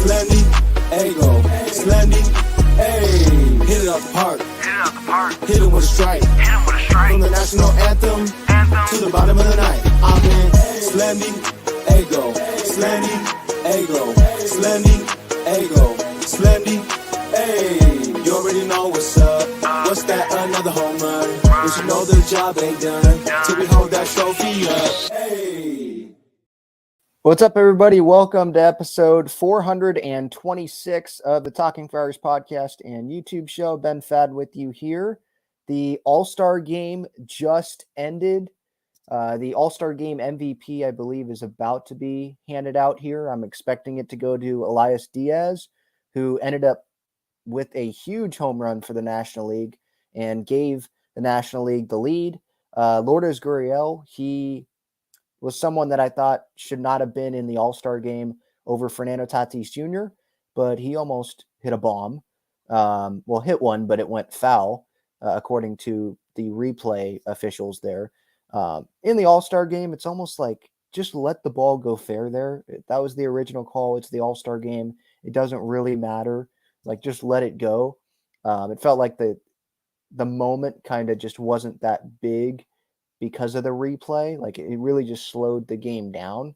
Slendy, Ego, Slendy, hey. Hit it out the park. Hit it with a strike. From the national anthem to the bottom of the night. I'm in Slendy, Ego, Slendy, Ego, Slendy, Ego, Slendy, hey. You already know what's up. What's that? Another home run. But you know the job ain't done till we hold that trophy up. Hey. What's up, everybody? Welcome to episode 426 of the Talking Friars podcast and YouTube show. Ben Fadden with you here. The All-Star Game just ended. The All-Star Game MVP, I believe, is about to be handed out here. I'm expecting it to go to Elias Diaz, who ended up with a huge home run for the National League and gave the National League the lead. Lourdes Gurriel, he was someone that I thought should not have been in the All-Star Game over Fernando Tatis Jr., but he almost hit a bomb. Hit one, but it went foul, according to the replay officials there. In the All-Star Game, it's almost like just let the ball go fair there. That was the original call. It's the All-Star Game. It doesn't really matter. Like, just let it go. It felt like the moment kind of just wasn't that big because of the replay. Like, it really just slowed the game down.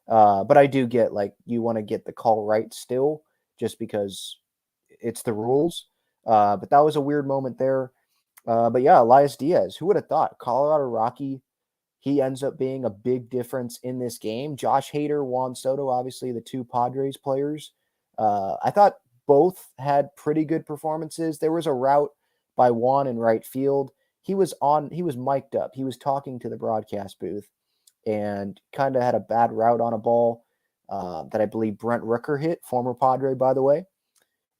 But I do get, like, you want to get the call right still just because it's the rules. But that was a weird moment there. But yeah, Elias Diaz, who would have thought? Colorado Rocky, he ends up being a big difference in this game. Josh Hader, Juan Soto, obviously the two Padres players. I thought both had pretty good performances. There was a route by Juan in right field. He was mic'd up. He was talking to the broadcast booth and kind of had a bad route on a ball that I believe Brent Rooker hit, former Padre, by the way.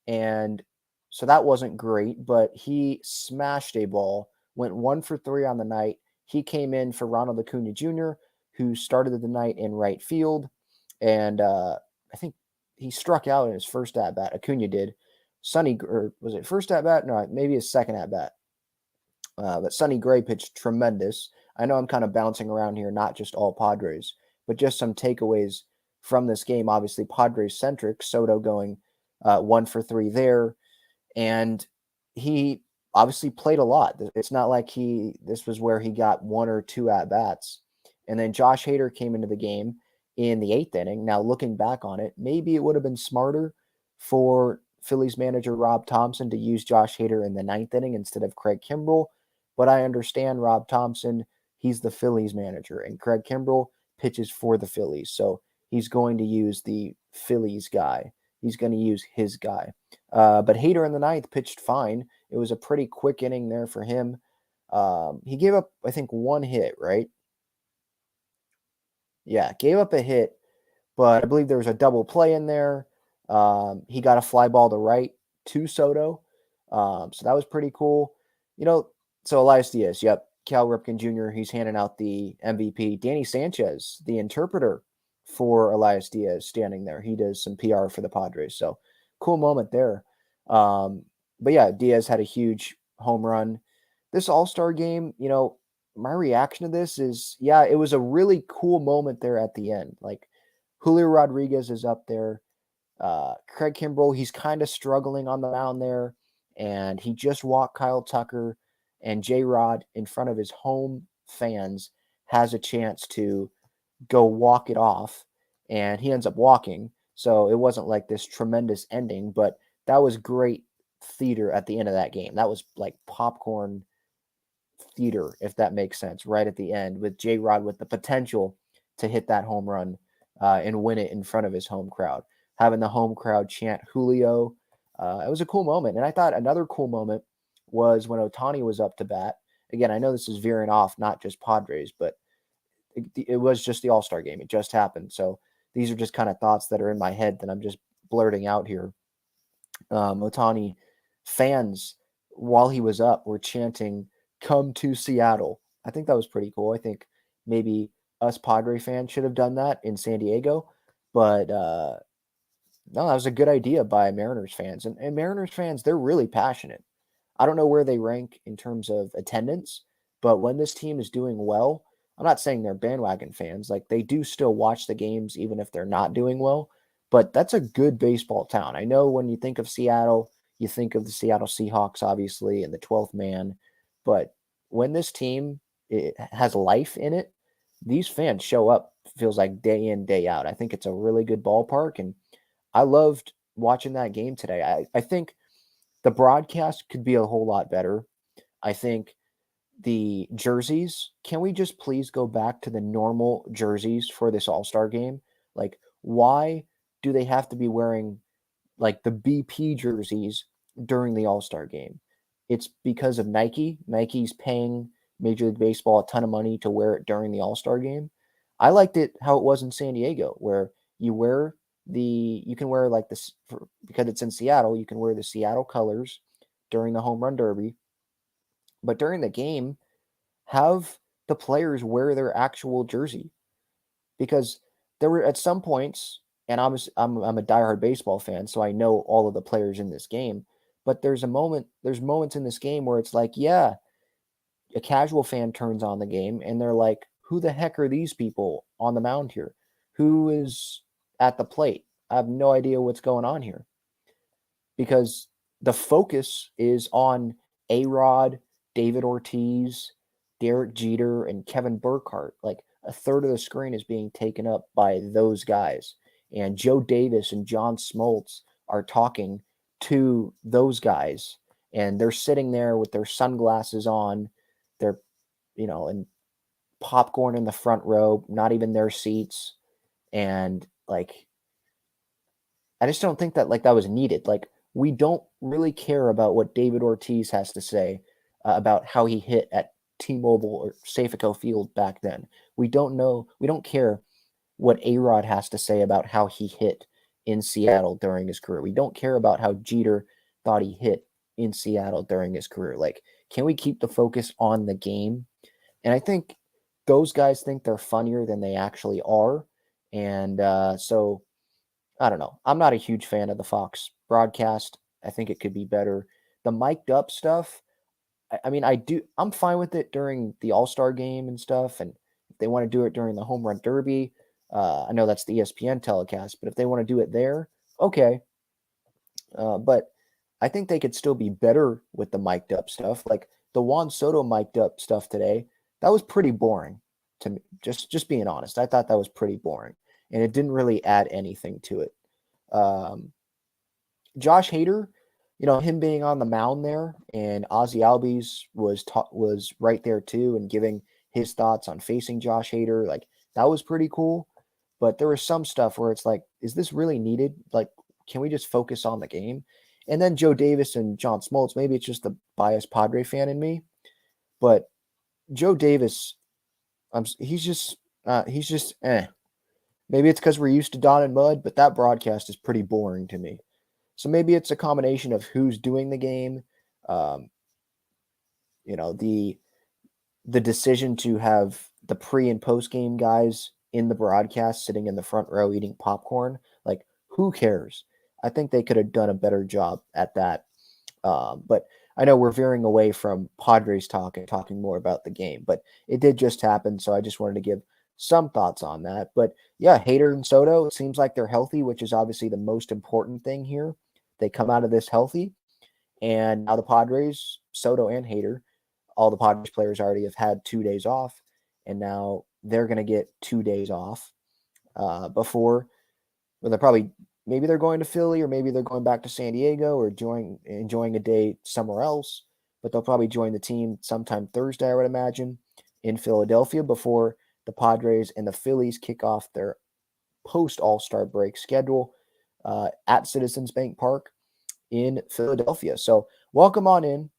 And so that wasn't great, but he smashed a ball, went 1 for 3 on the night. He came in for Ronald Acuna Jr., who started the night in right field. And I think he struck out in his first at-bat. Acuna did. Was it first at-bat? No, maybe his second at-bat. But Sonny Gray pitched tremendous. I know I'm kind of bouncing around here, not just all Padres, but just some takeaways from this game. Obviously, Padres-centric. Soto going 1 for 3 there. And he obviously played a lot. It's not like this was where he got 1 or 2 at-bats. And then Josh Hader came into the game in the 8th inning. Now, looking back on it, maybe it would have been smarter for Phillies manager Rob Thompson to use Josh Hader in the 9th inning instead of Craig Kimbrell. But I understand Rob Thompson, he's the Phillies manager, and Craig Kimbrell pitches for the Phillies. So he's going to use the Phillies guy. He's going to use his guy. But Hader in the 9th pitched fine. It was a pretty quick inning there for him. He gave up, I think, 1 hit, right? Yeah, gave up a hit, but I believe there was a double play in there. He got a fly ball to right to Soto. So that was pretty cool. So Elias Diaz, yep. Cal Ripken Jr., he's handing out the MVP. Danny Sanchez, the interpreter for Elias Diaz, standing there. He does some PR for the Padres. So cool moment there. But yeah, Diaz had a huge home run. This All-Star Game, my reaction to this is, yeah, it was a really cool moment there at the end. Like, Julio Rodriguez is up there. Craig Kimbrell, he's kind of struggling on the mound there. And he just walked Kyle Tucker, and J-Rod in front of his home fans has a chance to go walk it off, and he ends up walking. So it wasn't like this tremendous ending, but that was great theater at the end of that game. That was like popcorn theater, if that makes sense, right at the end, with J-Rod with the potential to hit that home run and win it in front of his home crowd. Having the home crowd chant Julio, it was a cool moment. And I thought another cool moment was when Ohtani was up to bat. Again, I know this is veering off, not just Padres, but it was just the All-Star Game. It just happened. So these are just kind of thoughts that are in my head that I'm just blurting out here. Ohtani fans, while he was up, were chanting, "Come to Seattle." I think that was pretty cool. I think maybe us Padre fans should have done that in San Diego. But no, that was a good idea by Mariners fans. And Mariners fans, they're really passionate. I don't know where they rank in terms of attendance, but when this team is doing well, I'm not saying they're bandwagon fans. Like, they do still watch the games even if they're not doing well. but that's a good baseball town. I know when you think of Seattle, you think of the Seattle Seahawks, obviously, and the 12th man. But when this team has life in it, these fans show up, feels like day in, day out. I think it's a really good ballpark, and I loved watching that game today. I think the broadcast could be a whole lot better. I think the jerseys, can we just please go back to the normal jerseys for this All-Star game? Like, why do they have to be wearing like the BP jerseys during the All-Star game? It's because of Nike. Nike's paying Major League Baseball a ton of money to wear it during the All-Star game. I liked it how it was in San Diego, where you can wear like this because it's in Seattle, you can wear the Seattle colors during the home run derby, but during the game, have the players wear their actual jersey, because there were at some points, and I'm a diehard baseball fan, so I know all of the players in this game. But there's moments in this game where it's like, yeah, a casual fan turns on the game and they're like, who the heck are these people on the mound here? Who is at the plate? I have no idea what's going on here, because the focus is on A-Rod, David Ortiz, Derek Jeter, and Kevin Burkhardt. Like a third of the screen is being taken up by those guys. And Joe Davis and John Smoltz are talking to those guys. And they're sitting there with their sunglasses on. They're, and popcorn in the front row, not even their seats. And like, I just don't think that that was needed. Like, we don't really care about what David Ortiz has to say about how he hit at T-Mobile or Safeco Field back then. We don't care what A-Rod has to say about how he hit in Seattle during his career. We don't care about how Jeter thought he hit in Seattle during his career. Like, can we keep the focus on the game? And I think those guys think they're funnier than they actually are. And so I don't know. I'm not a huge fan of the Fox broadcast. I think it could be better. The mic'd up stuff, I mean, I'm fine with it during the All-Star game and stuff. And if they want to do it during the home run derby, I know that's the ESPN telecast, but if they want to do it there, okay. But I think they could still be better with the mic'd up stuff. Like the Juan Soto mic'd up stuff today, that was pretty boring to me. Just being honest, I thought that was pretty boring, and it didn't really add anything to it. Josh Hader, him being on the mound there, and Ozzy Albies was right there too, and giving his thoughts on facing Josh Hader, like that was pretty cool. But there was some stuff where it's like, is this really needed? Like, can we just focus on the game? And then Joe Davis and John Smoltz, maybe it's just the biased Padre fan in me, but Joe Davis, he's just eh. Maybe it's because we're used to Don and Mud, but that broadcast is pretty boring to me. So maybe it's a combination of who's doing the game, the decision to have the pre and post game guys in the broadcast sitting in the front row eating popcorn. Like, who cares? I think they could have done a better job at that. But I know we're veering away from Padres talk and talking more about the game, but it did just happen. So I just wanted to give some thoughts on that. But yeah, Hader and Soto, it seems like they're healthy, which is obviously the most important thing here. They come out of this healthy. And now the Padres, Soto and Hader, all the Padres players already have had 2 days off. And now they're going to get 2 days off before, well, maybe they're going to Philly, or maybe they're going back to San Diego, or enjoying a day somewhere else. But they'll probably join the team sometime Thursday, I would imagine, in Philadelphia before the Padres and the Phillies kick off their post All-Star break schedule at Citizens Bank Park in Philadelphia. So welcome on in.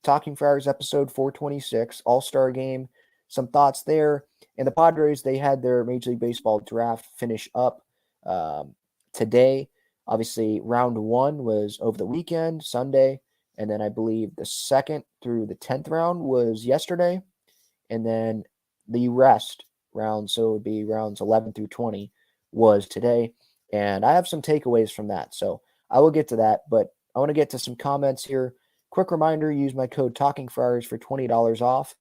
Talking Friars episode 426, All-Star game. Some thoughts there. And the Padres, they had their Major League Baseball draft finish up today. Obviously, round 1 was over the weekend, Sunday. And then I believe the 2nd through the 10th round was yesterday. And then the rest rounds, so it would be rounds 11 through 20, was today. And I have some takeaways from that. So I will get to that. But I want to get to some comments here. Quick reminder, use my code TalkingFriars for $20 off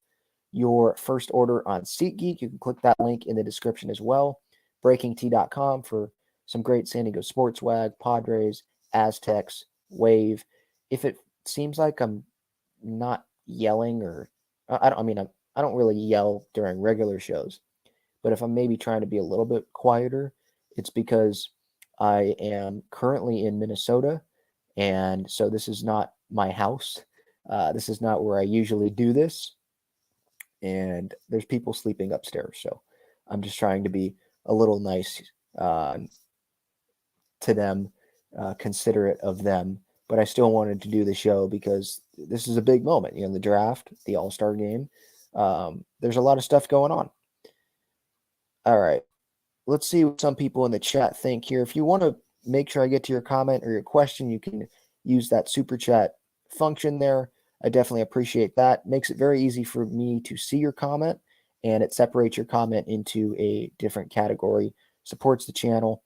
your first order on SeatGeek. You can click that link in the description as well. BreakingT.com for some great San Diego sports wag, Padres, Aztecs, Wave. If it seems like I'm not yelling, or I don't really yell during regular shows, but if I'm maybe trying to be a little bit quieter, it's because I am currently in Minnesota, and so this is not my house. This is not where I usually do this, and there's people sleeping upstairs. So I'm just trying to be a little nice uh, to them, considerate of them. But I still wanted to do the show because this is a big moment. The draft, the All-Star game. There's a lot of stuff going on. All right. Let's see what some people in the chat think here. If you want to make sure I get to your comment or your question, you can use that super chat function there. I definitely appreciate that. Makes it very easy for me to see your comment, and it separates your comment into a different category, supports the channel.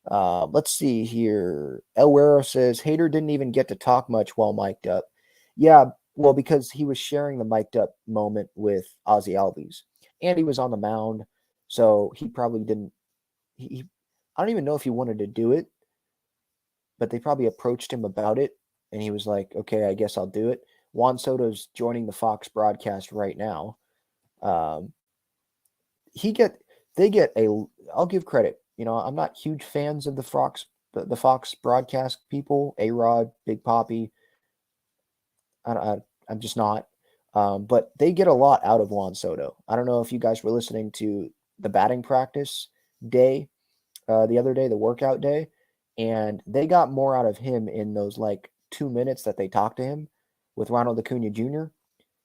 Let's see here. El Guerrero says, Hader didn't even get to talk much while mic'd up. Yeah, well, because he was sharing the mic'd up moment with Ozzy Albies, and he was on the mound, so he probably didn't. I don't even know if he wanted to do it, but they probably approached him about it, and he was like, okay, I guess I'll do it. Juan Soto's joining the Fox broadcast right now. Um, they get I'll give credit. I'm not huge fans of the Fox broadcast people, A-Rod, Big Poppy. I'm just not. But they get a lot out of Juan Soto. I don't know if you guys were listening to the batting practice day the other day, the workout day, and they got more out of him in those like 2 minutes that they talked to him with Ronald Acuna Jr.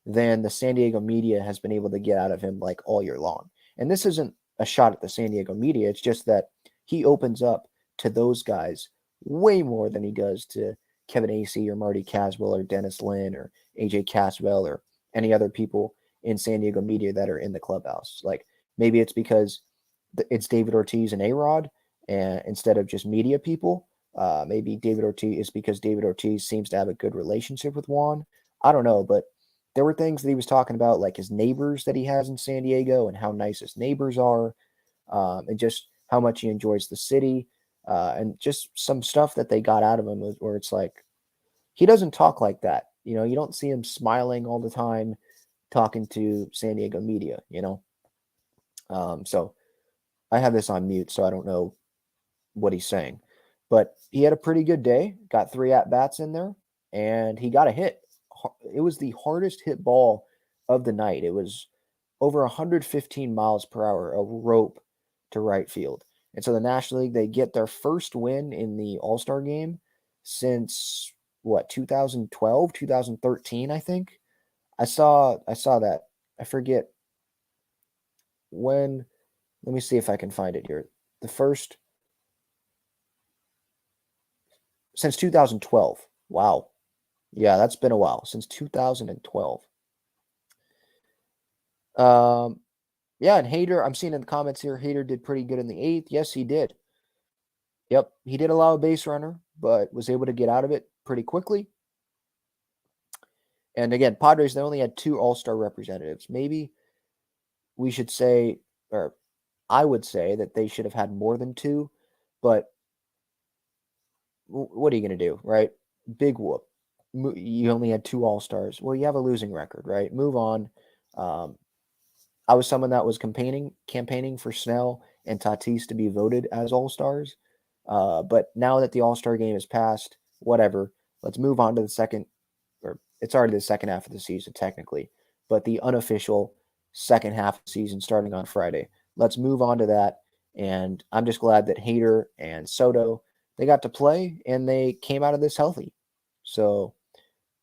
than the San Diego media has been able to get out of him like all year long. And this isn't a shot at the San Diego media. It's just that he opens up to those guys way more than he does to Kevin Acee or Marty Caswell or Dennis Lin or AJ Caswell or any other people in San Diego media that are in the clubhouse. Like maybe it's because it's David Ortiz and A-Rod instead of just media people. Maybe David Ortiz is because David Ortiz seems to have a good relationship with Juan. I don't know, but there were things that he was talking about, like his neighbors that he has in San Diego and how nice his neighbors are, and just how much he enjoys the city, and just some stuff that they got out of him where it's like, he doesn't talk like that. You don't see him smiling all the time talking to San Diego media, So I have this on mute, so I don't know what he's saying. But he had a pretty good day, got 3 at-bats in there, and he got a hit. It was the hardest hit ball of the night. It was over 115 miles per hour, a rope to right field. And so the National League, they get their first win in the All-Star game since, 2012, 2013, I think. I saw that. I forget when. Let me see if I can find it here. The first since 2012. Wow. Yeah, that's been a while, since 2012. Yeah, and Hader, I'm seeing in the comments here, Hader did pretty good in the 8th. Yes, he did. Yep, he did allow a base runner, but was able to get out of it pretty quickly. And again, Padres, they only had 2 All-Star representatives. Maybe we should say, or I would say that they should have had more than 2, but what are you going to do, right? Big whoop. You only had 2 All-Stars. Well, you have a losing record, right? Move on. I was someone that was campaigning for Snell and Tatis to be voted as All-Stars. But now that the All-Star game is passed, whatever, let's move on to the second, or it's already the second half of the season technically, but the unofficial second half of the season starting on Friday. Let's move on to that. And I'm just glad that Hader and Soto, they got to play and they came out of this healthy. So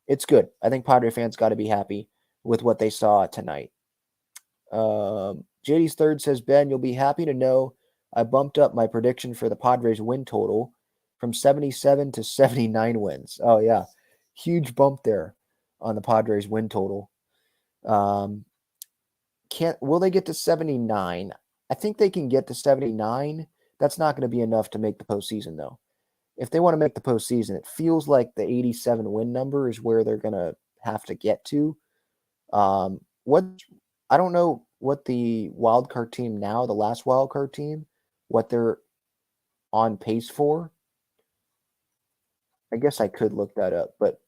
it's good. I think Padre fans got to be happy with what they saw tonight. JD's Third says, Ben, you'll be happy to know I bumped up my prediction for the Padres win total from 77 to 79 wins. Oh, yeah. Huge bump there on the Padres win total. Will they get to 79? I think they can get to 79. That's not going to be enough to make the postseason, though. If they want to make the postseason, it feels like the 87 win number is where they're going to have to get to. I don't know what the wild card team now, the last wild card team, what their on pace for. I guess I could look that up, but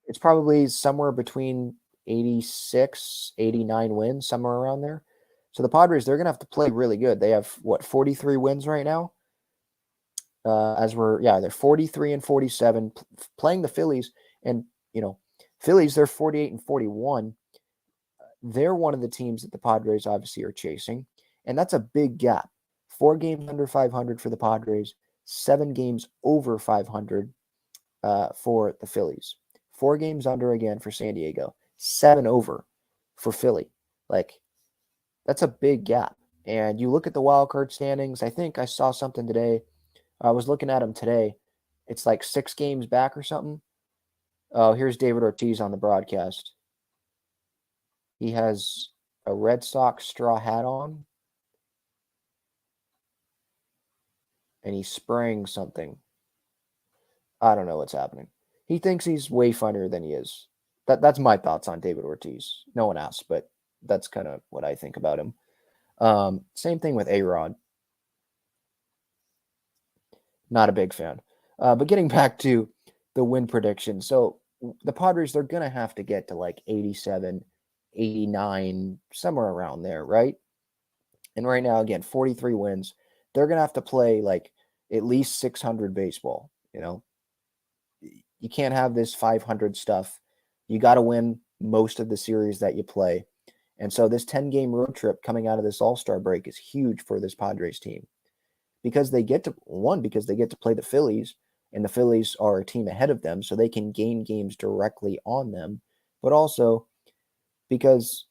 it's probably somewhere between 86, 89 wins, somewhere around there. So the Padres, they're going to have to play really good. They have, 43 wins right now? They're 43 and 47 playing the Phillies. And, Phillies, they're 48 and 41. They're one of the teams that the Padres obviously are chasing. And that's a big gap. 4 games under 500 for the Padres, 7 games over 500 for the Phillies. 4 games under again for San Diego, 7 over for Philly. That's a big gap. And you look at the wild card standings. I think I saw something today. I was looking at them today. It's like 6 games back or something. Oh, here's David Ortiz on the broadcast. He has a Red Sox straw hat on. And he's spraying something. I don't know what's happening. He thinks he's way funnier than he is. That's my thoughts on David Ortiz. No one asked, but that's kind of what I think about him. Same thing with A-Rod. Not a big fan. But getting back to the win prediction. So the Padres, they're going to have to get to like 87, 89, somewhere around there, right? And right now, again, 43 wins. They're going to have to play like at least 600 baseball, You can't have this 500 stuff. You got to win most of the series that you play. And so this 10-game road trip coming out of this All-Star break is huge for this Padres team because they get to play the Phillies, and the Phillies are a team ahead of them, so they can gain games directly on them. But also because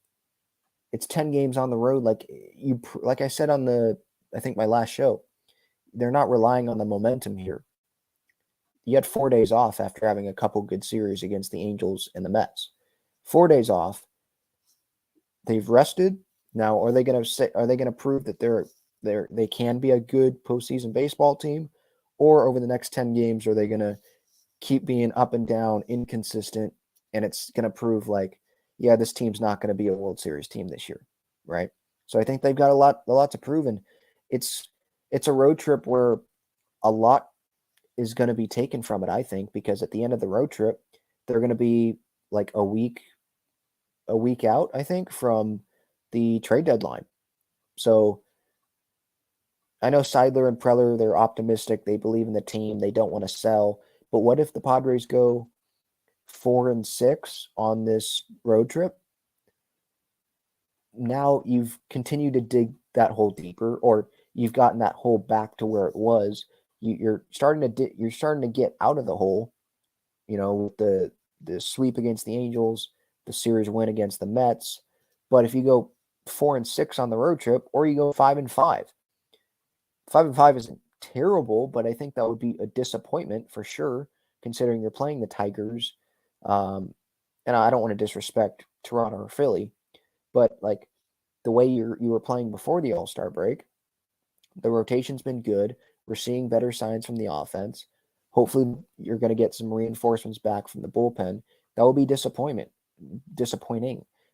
it's 10 games on the road, like I said on I think my last show, they're not relying on the momentum here. You had 4 days off after having a couple good series against the Angels and the Mets. 4 days off. They've rested. Now, are they going to prove that they can be a good postseason baseball team, or over the next 10 games are they going to keep being up and down, inconsistent, and it's going to prove this team's not going to be a World Series team this year, right? So I think they've got a lot to prove, and it's a road trip where a lot is going to be taken from it, I think, because at the end of the road trip, they're going to be like a week out, I think, from the trade deadline. So I know Seidler and Preller, they're optimistic. They believe in the team. They don't want to sell. But what if the Padres go 4-6 on this road trip? Now you've continued to dig that hole deeper, or you've gotten that hole back to where it was. You're starting to get out of the hole, with the sweep against the Angels, the series win against the Mets. But if you go 4-6 on the road trip, or you go 5-5, 5-5 isn't terrible, but I think that would be a disappointment for sure, considering you're playing the Tigers. And I don't want to disrespect Toronto or Philly, but the way you were playing before the All-Star break, the rotation's been good. We're seeing better signs from the offense. Hopefully, you're going to get some reinforcements back from the bullpen. That will be disappointing.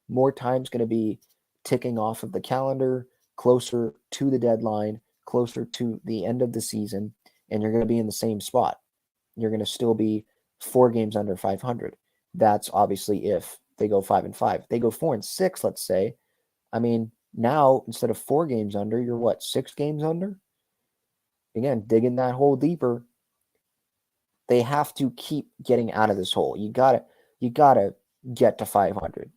More time's going to be ticking off of the calendar, closer to the deadline, closer to the end of the season, and you're going to be in the same spot. You're going to still be 4 games under 500. That's obviously if they go 5-5. If they go 4-6, let's say, now instead of 4 games under, you're 6 games under? Again, digging that hole deeper. They have to keep getting out of this hole. You gotta get to 500.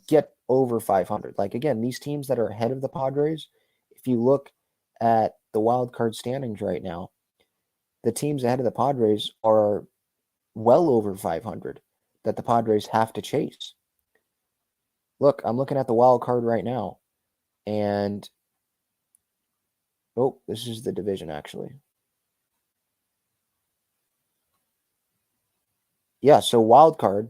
Get over 500. Again, these teams that are ahead of the Padres, if you look at the wild card standings right now, the teams ahead of the Padres are well over 500 that the Padres have to chase. Look, I'm looking at the wild card right now, and this is the division actually. Yeah, so wild card,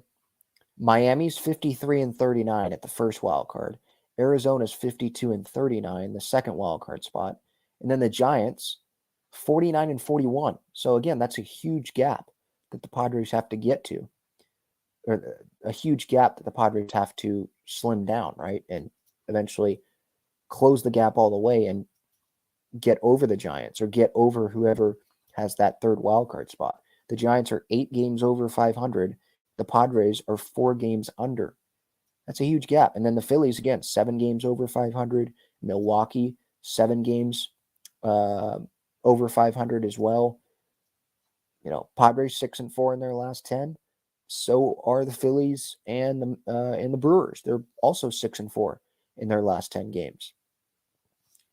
Miami's 53-39 at the first wild card. Arizona's 52-39, the second wild card spot. And then the Giants, 49-41. So again, that's a huge gap that the Padres have to get to, or a huge gap that the Padres have to slim down, right? And eventually close the gap all the way and get over the Giants or get over whoever has that third wild card spot. The Giants are 8 games over 500. The Padres are 4 games under. That's a huge gap. And then the Phillies, again, 7 games over 500. Milwaukee, 7 games over 500 as well. Padres 6-4 in their last 10. So are the Phillies and the Brewers. They're also 6-4 in their last 10 games.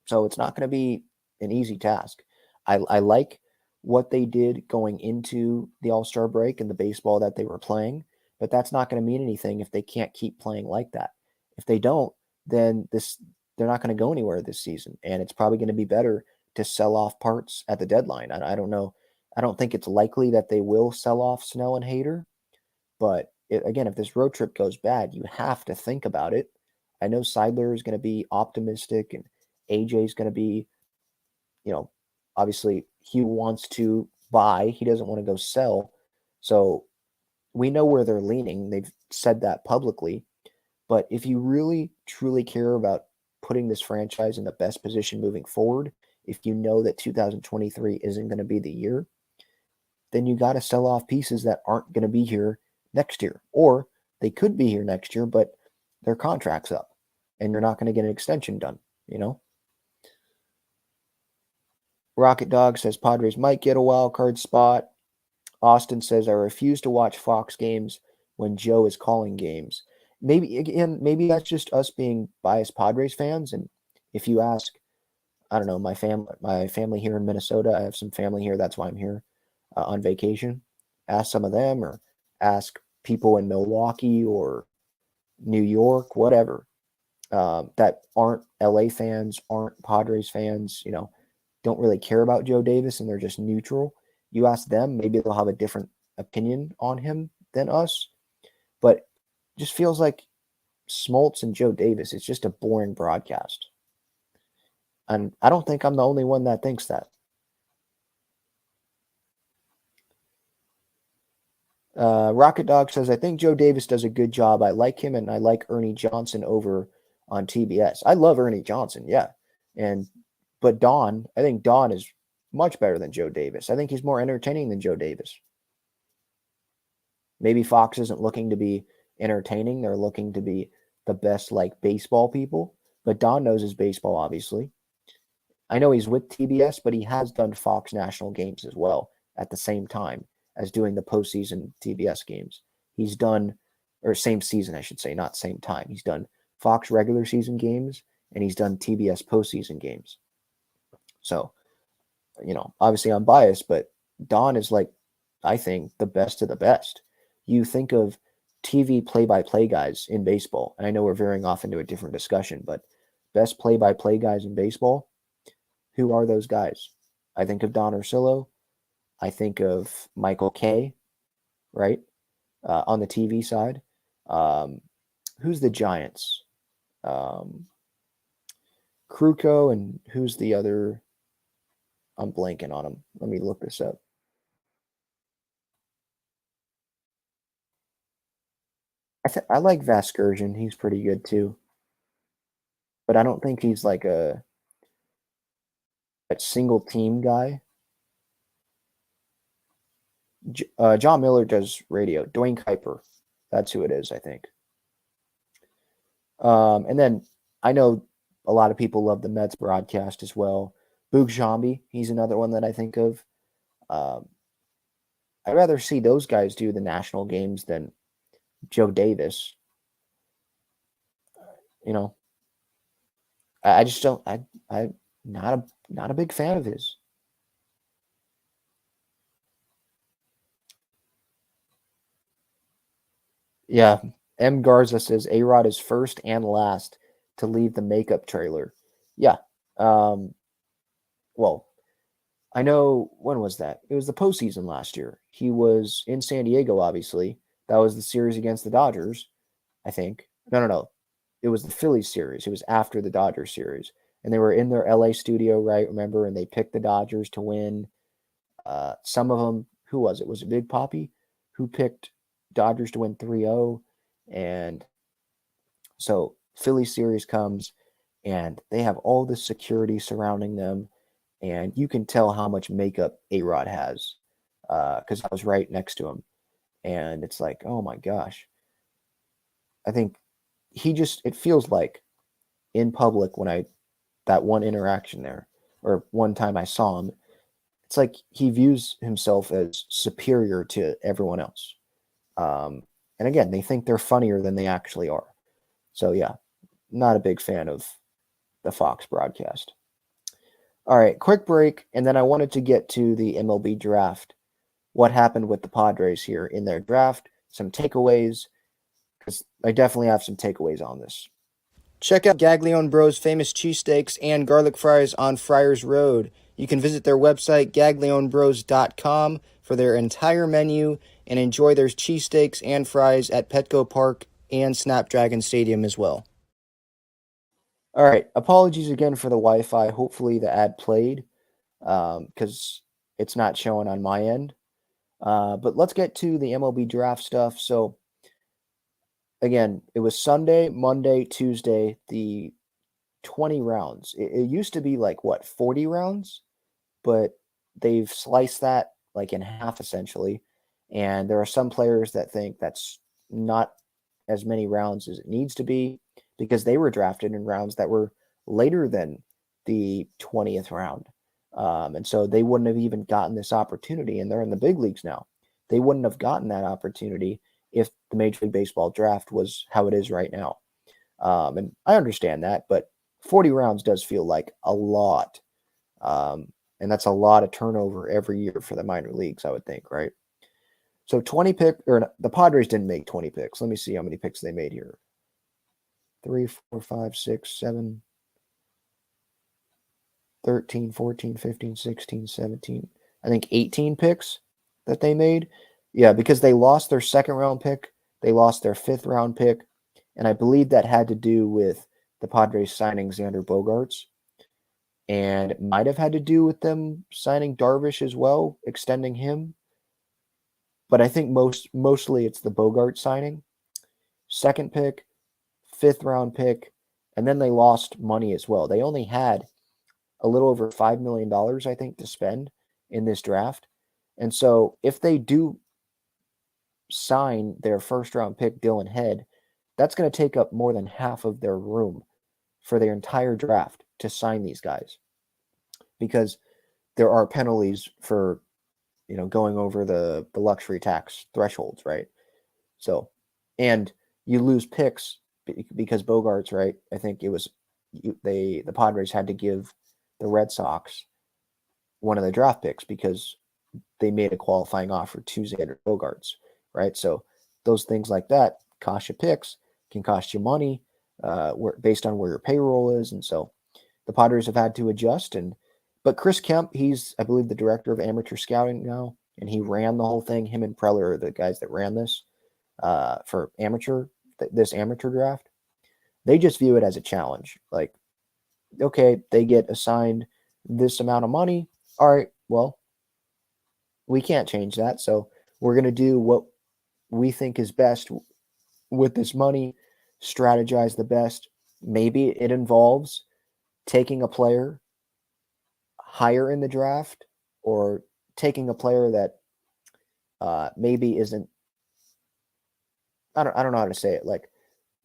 So it's not going to be an easy task. I like what they did going into the All-Star break and the baseball that they were playing, but that's not going to mean anything if they can't keep playing like that. If they don't, then they're not going to go anywhere this season, and it's probably going to be better to sell off parts at the deadline. I don't know. I don't think it's likely that they will sell off Snell and Hader, but again, if this road trip goes bad, you have to think about it. I know Seidler is going to be optimistic, and AJ is going to be, obviously he wants to buy. He doesn't want to go sell. So we know where they're leaning. They've said that publicly. But if you really, truly care about putting this franchise in the best position moving forward, if you know that 2023 isn't going to be the year, then you got to sell off pieces that aren't going to be here next year. Or they could be here next year, but their contract's up and you're not going to get an extension done, Rocket Dog says Padres might get a wild card spot. Austin says, I refuse to watch Fox games when Joe is calling games. Maybe that's just us being biased Padres fans. And if you ask, I don't know, my family here in Minnesota, I have some family here. That's why I'm here on vacation. Ask some of them, or ask people in Milwaukee or New York, whatever, that aren't LA fans, aren't Padres fans, don't really care about Joe Davis and they're just neutral. You ask them, maybe they'll have a different opinion on him than us. But just feels like Smoltz and Joe Davis, it's just a boring broadcast. And I don't think I'm the only one that thinks that. Rocket Dog says, I think Joe Davis does a good job. I like him, and I like Ernie Johnson over on TBS. I love Ernie Johnson, yeah. But I think Don is much better than Joe Davis. I think he's more entertaining than Joe Davis. Maybe Fox isn't looking to be entertaining. They're looking to be the best, baseball people. But Don knows his baseball, obviously. I know he's with TBS, but he has done Fox national games as well at the same time as doing the postseason TBS games. He's done, or same season, I should say, not same time. He's done Fox regular season games, and he's done TBS postseason games. So, obviously I'm biased, but Don is I think, the best of the best. You think of TV play-by-play guys in baseball, and I know we're veering off into a different discussion, but best play-by-play guys in baseball, who are those guys? I think of Don Orsillo. I think of Michael Kay, right? On the TV side. Who's the Giants? Kruko, and who's the other? I'm blanking on him. Let me look this up. I like Vasgersian. He's pretty good too. But I don't think he's a single team guy. John Miller does radio. Dwayne Kuiper. That's who it is, I think. And then I know a lot of people love the Mets broadcast as well. Boog Sciambi, he's another one that I think of. I'd rather see those guys do the national games than Joe Davis. I just don't. I'm not a big fan of his. Yeah, M. Garza says A-Rod is first and last to leave the makeup trailer. Yeah. Well, I know, when was that? It was the postseason last year. He was in San Diego, obviously. That was the series against the Dodgers, I think. No. It was the Phillies series. It was after the Dodgers series. And they were in their LA studio, right? Remember? And they picked the Dodgers to win. Some of them, who was it? Was it Big Papi who picked Dodgers to win 3-0? And so Philly series comes, and they have all this security surrounding them. and you can tell how much makeup A-Rod has because I was right next to him. And it's like, oh my gosh. I think it feels like in public that one interaction there, or one time I saw him, it's like he views himself as superior to everyone else. And again, they think they're funnier than they actually are. So yeah, not a big fan of the Fox broadcast. All right, quick break, and then I wanted to get to the MLB draft. What happened with the Padres here in their draft, some takeaways, because I definitely have some takeaways on this. Check out Gaglione Bros' famous cheesesteaks and garlic fries on Friars Road. You can visit their website, gaglionebros.com, for their entire menu and enjoy their cheesesteaks and fries at Petco Park and Snapdragon Stadium as well. All right, apologies again for the Wi-Fi. Hopefully the ad played because it's not showing on my end. But let's get to the MLB draft stuff. So again, it was Sunday, Monday, Tuesday, the 20 rounds. It used to be like, 40 rounds? But they've sliced that like in half essentially. And there are some players that think that's not as many rounds as it needs to be because they were drafted in rounds that were later than the 20th round. And so they wouldn't have even gotten this opportunity, and they're in the big leagues now. They wouldn't have gotten that opportunity if the Major League Baseball draft was how it is right now. And I understand that, but 40 rounds does feel like a lot. And that's a lot of turnover every year for the minor leagues, I would think, right? So 20 pick, or the Padres didn't make 20 picks. Let me see how many picks they made here. 3, 4, 5, 6, 7, 13, 14, 15, 16, 17. I think 18 picks that they made. Yeah, because they lost their second round pick. They lost their 5th round pick. And I believe that had to do with the Padres signing Xander Bogaerts. And it might have had to do with them signing Darvish as well, extending him. But I think mostly it's the Bogart signing. 2nd pick, 5th round pick, and then they lost money as well. They only had a little over $5 million, I think, to spend in this draft. And so if they do sign their 1st round pick, Dylan Head, that's going to take up more than half of their room for their entire draft to sign these guys, because there are penalties for, going over the luxury tax thresholds, right? So, and you lose picks because Bogarts, right? I think it was the Padres had to give the Red Sox one of the draft picks because they made a qualifying offer to Xander Bogaerts, right? So those things like that cost you picks, can cost you money, based on where your payroll is, and so the Padres have had to adjust. But Chris Kemp, he's, I believe, the director of amateur scouting now, and he ran the whole thing. Him and Preller are the guys that ran this for this amateur draft. They just view it as a challenge. Like, okay, they get assigned this amount of money. All right, well, we can't change that. So we're going to do what we think is best with this money, strategize the best. Maybe it involves taking a player higher in the draft, or taking a player that maybe isn't, I don't know how to say it. Like,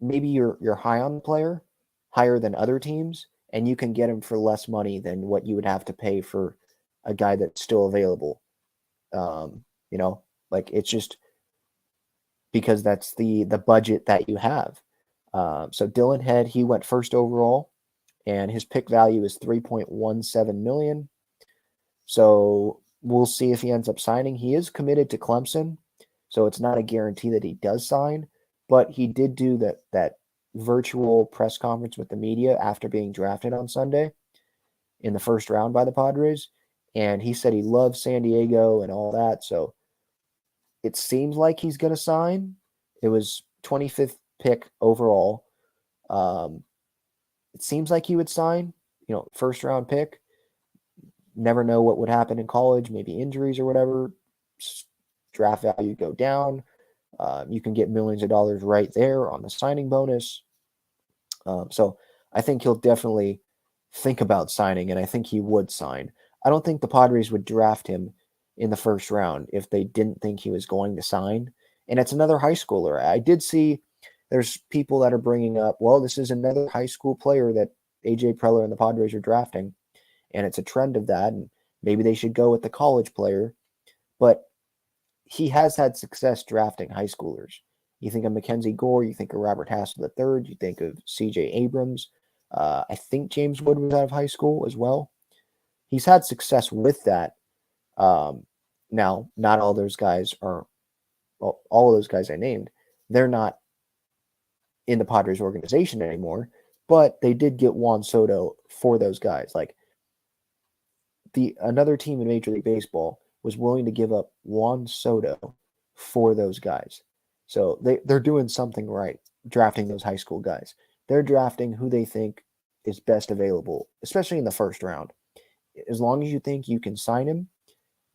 maybe you're high on the player, higher than other teams, and you can get him for less money than what you would have to pay for a guy that's still available. Like, it's just because that's the budget that you have. So Dylan Head, he went 1st overall, and his pick value is $3.17 million. So we'll see if he ends up signing. He is committed to Clemson, so it's not a guarantee that he does sign, but he did do that virtual press conference with the media after being drafted on Sunday in the 1st round by the Padres, and he said he loves San Diego and all that. So it seems like he's going to sign. It was 25th pick overall. It seems like he would sign, 1st round pick. Never know what would happen in college, maybe injuries or whatever. Draft value go down. You can get millions of dollars right there on the signing bonus. So I think he'll definitely think about signing, and I think he would sign. I don't think the Padres would draft him in the first round if they didn't think he was going to sign. And it's another high schooler. I did see there's people that are bringing up, well, this is another high school player that AJ Preller and the Padres are drafting, and it's a trend of that, and maybe they should go with the college player. But he has had success drafting high schoolers. You think of Mackenzie Gore, you think of Robert Hassel III, you think of CJ Abrams. I think James Wood was out of high school as well. He's had success with that. Now, not all those guys are, well, all of those guys I named, they're not in the Padres organization anymore, but they did get Juan Soto for those guys. Like another team in Major League Baseball was willing to give up Juan Soto for those guys. So they're doing something right, drafting those high school guys. They're drafting who they think is best available, especially in the first round. As long as you think you can sign him,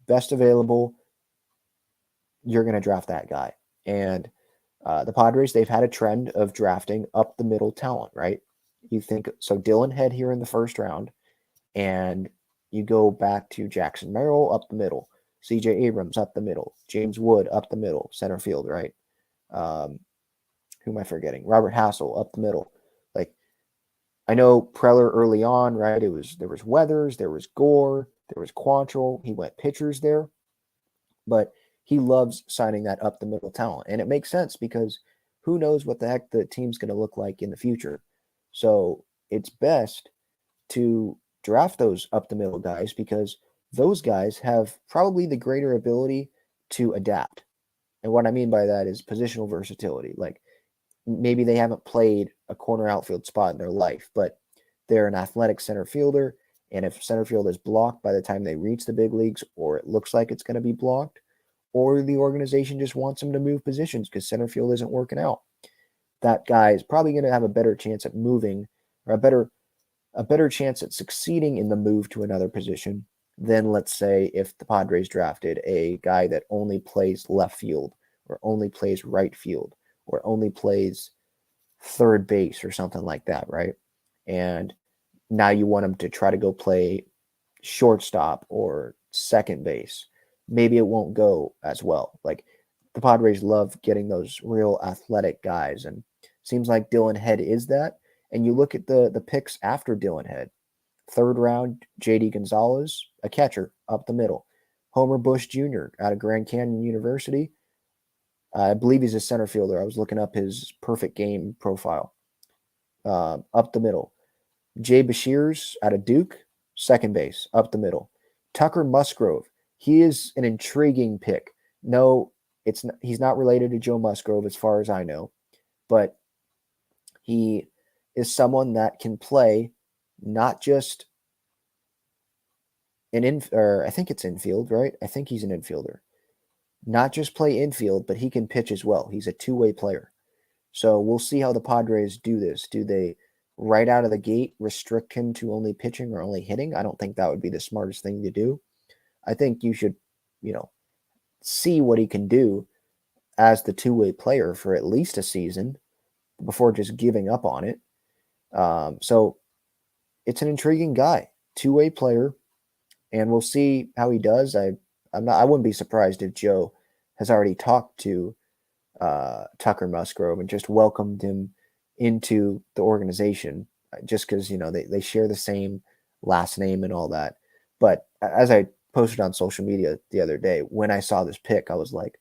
best available, you're going to draft that guy. And the Padres, they've had a trend of drafting up the middle talent, right? You think so Dylan Head here in the first round, and you go back to Jackson Merrill up the middle, CJ Abrams up the middle, James Wood up the middle, center field, right? Who am I forgetting? Robert Hassel up the middle. Like, I know Preller early on, right? There was Weathers, there was Gore, there was Quantrill. He went pitchers there, but he loves signing that up the middle talent, and it makes sense because who knows what the heck the team's going to look like in the future. So it's best to draft those up the middle guys because those guys have probably the greater ability to adapt. And what I mean by that is positional versatility. Like maybe they haven't played a corner outfield spot in their life, but they're an athletic center fielder. And if center field is blocked by the time they reach the big leagues, or it looks like it's going to be blocked, or the organization just wants them to move positions because center field isn't working out, that guy is probably going to have a better chance at moving, or a better chance at succeeding in the move to another position than, let's say, if the Padres drafted a guy that only plays left field or only plays right field or only plays third base or something like that, right? And now you want him to try to go play shortstop or second base. Maybe it won't go as well. Like the Padres love getting those real athletic guys, and seems like Dylan Head is that. And you look at the picks after Dylan Head. Third round, J.D. Gonzalez, a catcher up the middle. Homer Bush Jr. out of Grand Canyon University. I believe he's a center fielder. I was looking up his perfect game profile. Up the middle. Jay Bashirs out of Duke, second base, up the middle. Tucker Musgrove. He is an intriguing pick. No, he's not related to Joe Musgrove as far as I know, but he is someone that can play not just I think it's infield, right? I think he's an infielder. Not just play infield, but he can pitch as well. He's a two-way player. So we'll see how the Padres do this. Do they, right out of the gate, restrict him to only pitching or only hitting? I don't think that would be the smartest thing to do. I think you should, see what he can do as the two-way player for at least a season before just giving up on it. So it's an intriguing guy, two-way player, and we'll see how he does. I wouldn't be surprised if Joe has already talked to Tucker Musgrove and just welcomed him into the organization, just because they share the same last name and all that. But as I posted on social media the other day, when I saw this pick, I was like,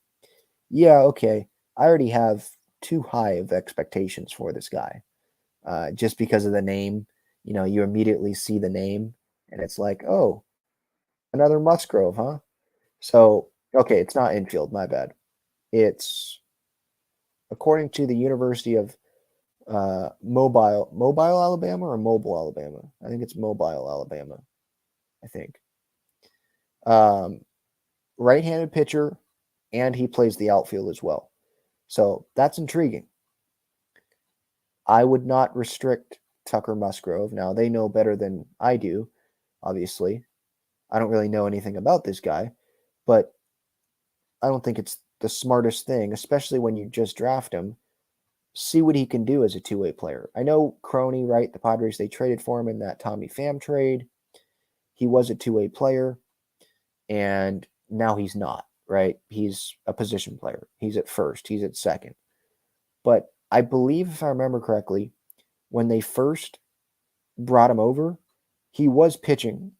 yeah, okay, I already have too high of expectations for this guy. Just because of the name, you immediately see the name and it's like, oh, another Musgrove, huh? So, okay, it's not infield, my bad. It's, according to the University of Mobile, Alabama or Mobile, Alabama? I think it's Mobile, Alabama, I think. Right-handed pitcher, and he plays the outfield as well. So that's intriguing. I would not restrict Tucker Musgrove. Now, they know better than I do, obviously. I don't really know anything about this guy, but I don't think it's the smartest thing, especially when you just draft him. See what he can do as a two-way player. I know Crony, right? The Padres, they traded for him in that Tommy Pham trade. he was a two-way player, and now he's not, right? He's a position player. He's at first, he's at second. But I believe, if I remember correctly, when they first brought him over, he was pitching.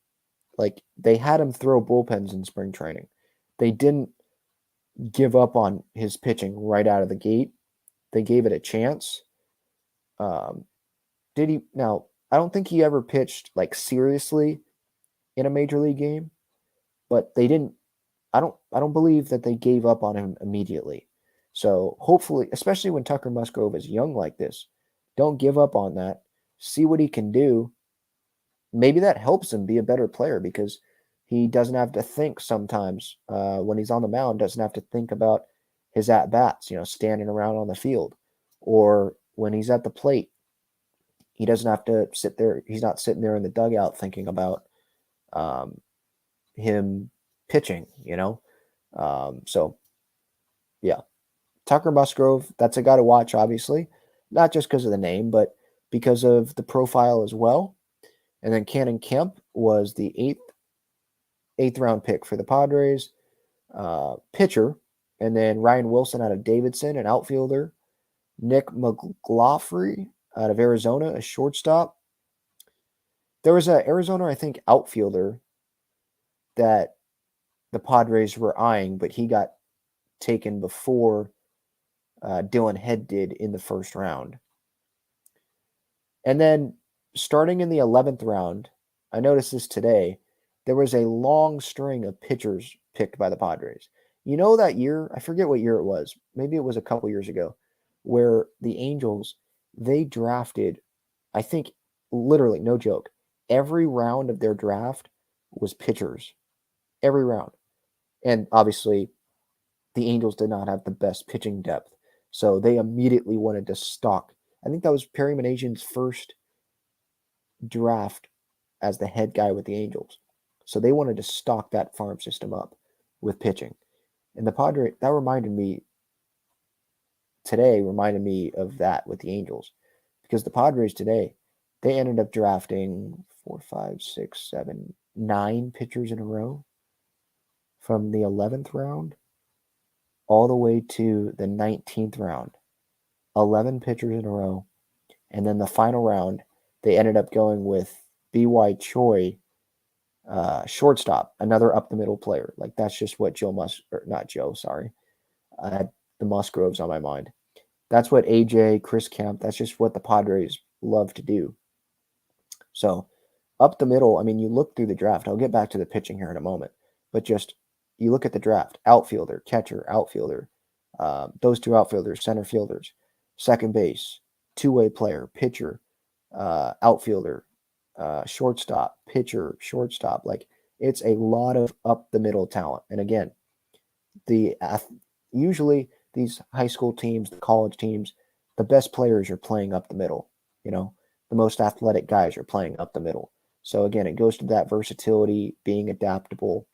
Like, they had him throw bullpens in spring training. They didn't give up on his pitching right out of the gate. They gave it a chance. Did he? Now, I don't think he ever pitched like seriously in a major league game, but they didn't. I don't believe that they gave up on him immediately. So hopefully, especially when Tucker Musgrove is young like this, don't give up on that. See what he can do. Maybe that helps him be a better player because he doesn't have to think sometimes when he's on the mound, doesn't have to think about his at-bats, standing around on the field. Or when he's at the plate, he doesn't have to sit there. He's not sitting there in the dugout thinking about him pitching, So, yeah. Tucker Musgrove, that's a guy to watch, obviously. Not just because of the name, but because of the profile as well. And then Cannon Kemp was the eighth round pick for the Padres, pitcher. And then Ryan Wilson out of Davidson, an outfielder. Nick McLaughlin out of Arizona, a shortstop. There was a Arizona, I think, outfielder that the Padres were eyeing, but he got taken before Dylan Head did in the first round. And then starting in the 11th round, I noticed this today, there was a long string of pitchers picked by the Padres. That year, I forget what year it was, maybe it was a couple years ago, where the Angels, they drafted, I think, literally, no joke, every round of their draft was pitchers. Every round. And obviously, the Angels did not have the best pitching depth. So they immediately wanted to stock. I think that was Perry Minasian's first draft as the head guy with the Angels. So they wanted to stock that farm system up with pitching. And the Padres, that reminded me of that with the Angels. Because the Padres today, they ended up drafting 4, 5, 6, 7, 9 pitchers in a row from the 11th round all the way to the 19th round. 11 pitchers in a row. And then the final round, they ended up going with B.Y. Choi, shortstop, another up-the-middle player. Like, that's just what I had the Musgroves on my mind. That's what AJ, Chris Kemp, that's just what the Padres love to do. So, up the middle, I mean, you look through the draft. I'll get back to the pitching here in a moment. But just, you look at the draft. Outfielder, catcher, outfielder. Those two outfielders, center fielders. Second base, two-way player, pitcher, outfielder, shortstop, pitcher, shortstop. Like, it's a lot of up-the-middle talent. And again, usually these high school teams, the college teams, the best players are playing up the middle. The most athletic guys are playing up the middle. So again, it goes to that versatility, being adaptable.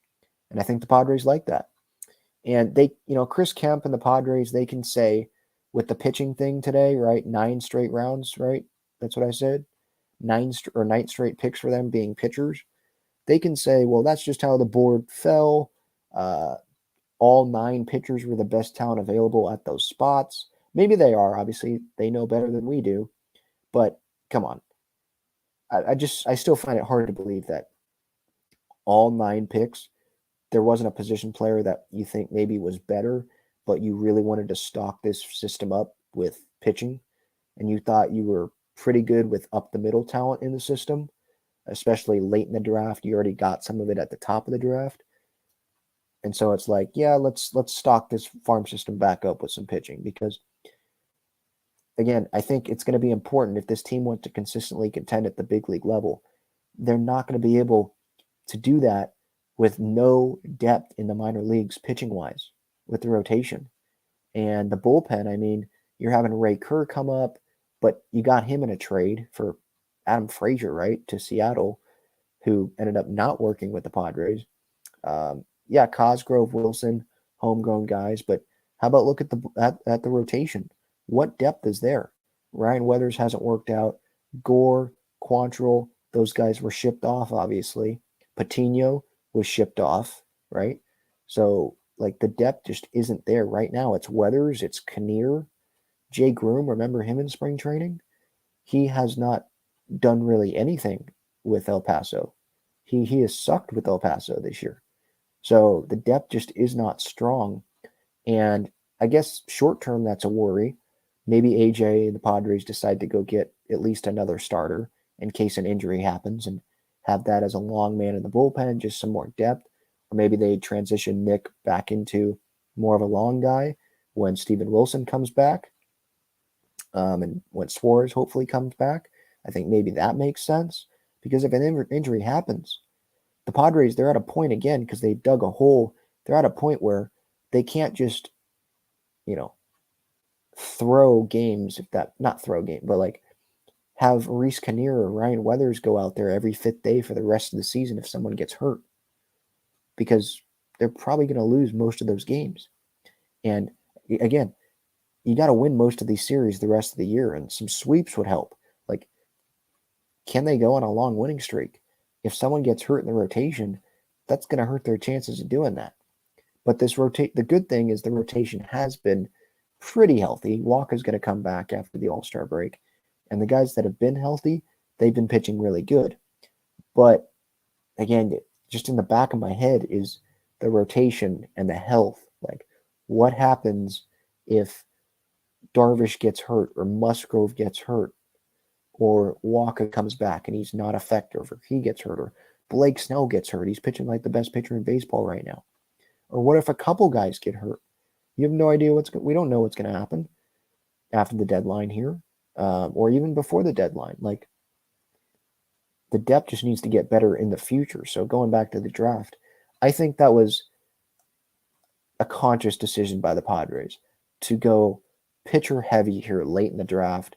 And I think the Padres like that. And they, Chris Kemp and the Padres, they can say with the pitching thing today, right? 9 straight rounds, right? That's what I said. 9 straight picks for them being pitchers. They can say, well, that's just how the board fell. All 9 pitchers were the best talent available at those spots. Maybe they are. Obviously, they know better than we do. But come on. I still find it hard to believe that all 9 picks, there wasn't a position player that you think maybe was better, but you really wanted to stock this system up with pitching, and you thought you were pretty good with up-the-middle talent in the system, especially late in the draft. You already got some of it at the top of the draft. And so it's like, yeah, let's stock this farm system back up with some pitching because, again, I think it's going to be important if this team wants to consistently contend at the big league level. They're not going to be able to do that with no depth in the minor leagues pitching-wise with the rotation. And the bullpen, I mean, you're having Ray Kerr come up, but you got him in a trade for Adam Frazier, right, to Seattle, who ended up not working with the Padres. Yeah, Cosgrove, Wilson, homegrown guys, but how about look at the rotation? What depth is there? Ryan Weathers hasn't worked out. Gore, Quantrill, those guys were shipped off, obviously. Patino was shipped off, right? So, like, the depth just isn't there right now. It's Weathers, it's Kinnear, Jay Groom. Remember him in spring training? He has not done really anything with El Paso. He has sucked with El Paso this year. So the depth just is not strong. And I guess short term, that's a worry. Maybe AJ and the Padres decide to go get at least another starter in case an injury happens and have that as a long man in the bullpen, just some more depth. Or maybe they transition Nick back into more of a long guy when Steven Wilson comes back, and when Suarez hopefully comes back. I think maybe that makes sense, because if an injury happens, the Padres, they're at a point again, because they dug a hole. They're at a point where they can't just, throw games, if that, not throw game, but like have Reese Kinnear or Ryan Weathers go out there every fifth day for the rest of the season if someone gets hurt, because they're probably going to lose most of those games. And again, you got to win most of these series the rest of the year, and some sweeps would help. Like, can they go on a long winning streak? If someone gets hurt in the rotation, that's going to hurt their chances of doing that. But the good thing is the rotation has been pretty healthy. Walker's going to come back after the All-Star break. And the guys that have been healthy, they've been pitching really good. But again, just in the back of my head is the rotation and the health. Like, what happens if Darvish gets hurt, or Musgrove gets hurt, or Walker comes back and he's not effective, or he gets hurt, or Blake Snell gets hurt? He's pitching like the best pitcher in baseball right now. Or what if a couple guys get hurt? You have no idea we don't know what's going to happen after the deadline here, or even before the deadline. Like, the depth just needs to get better in the future. So going back to the draft, I think that was a conscious decision by the Padres to go pitcher heavy here late in the draft,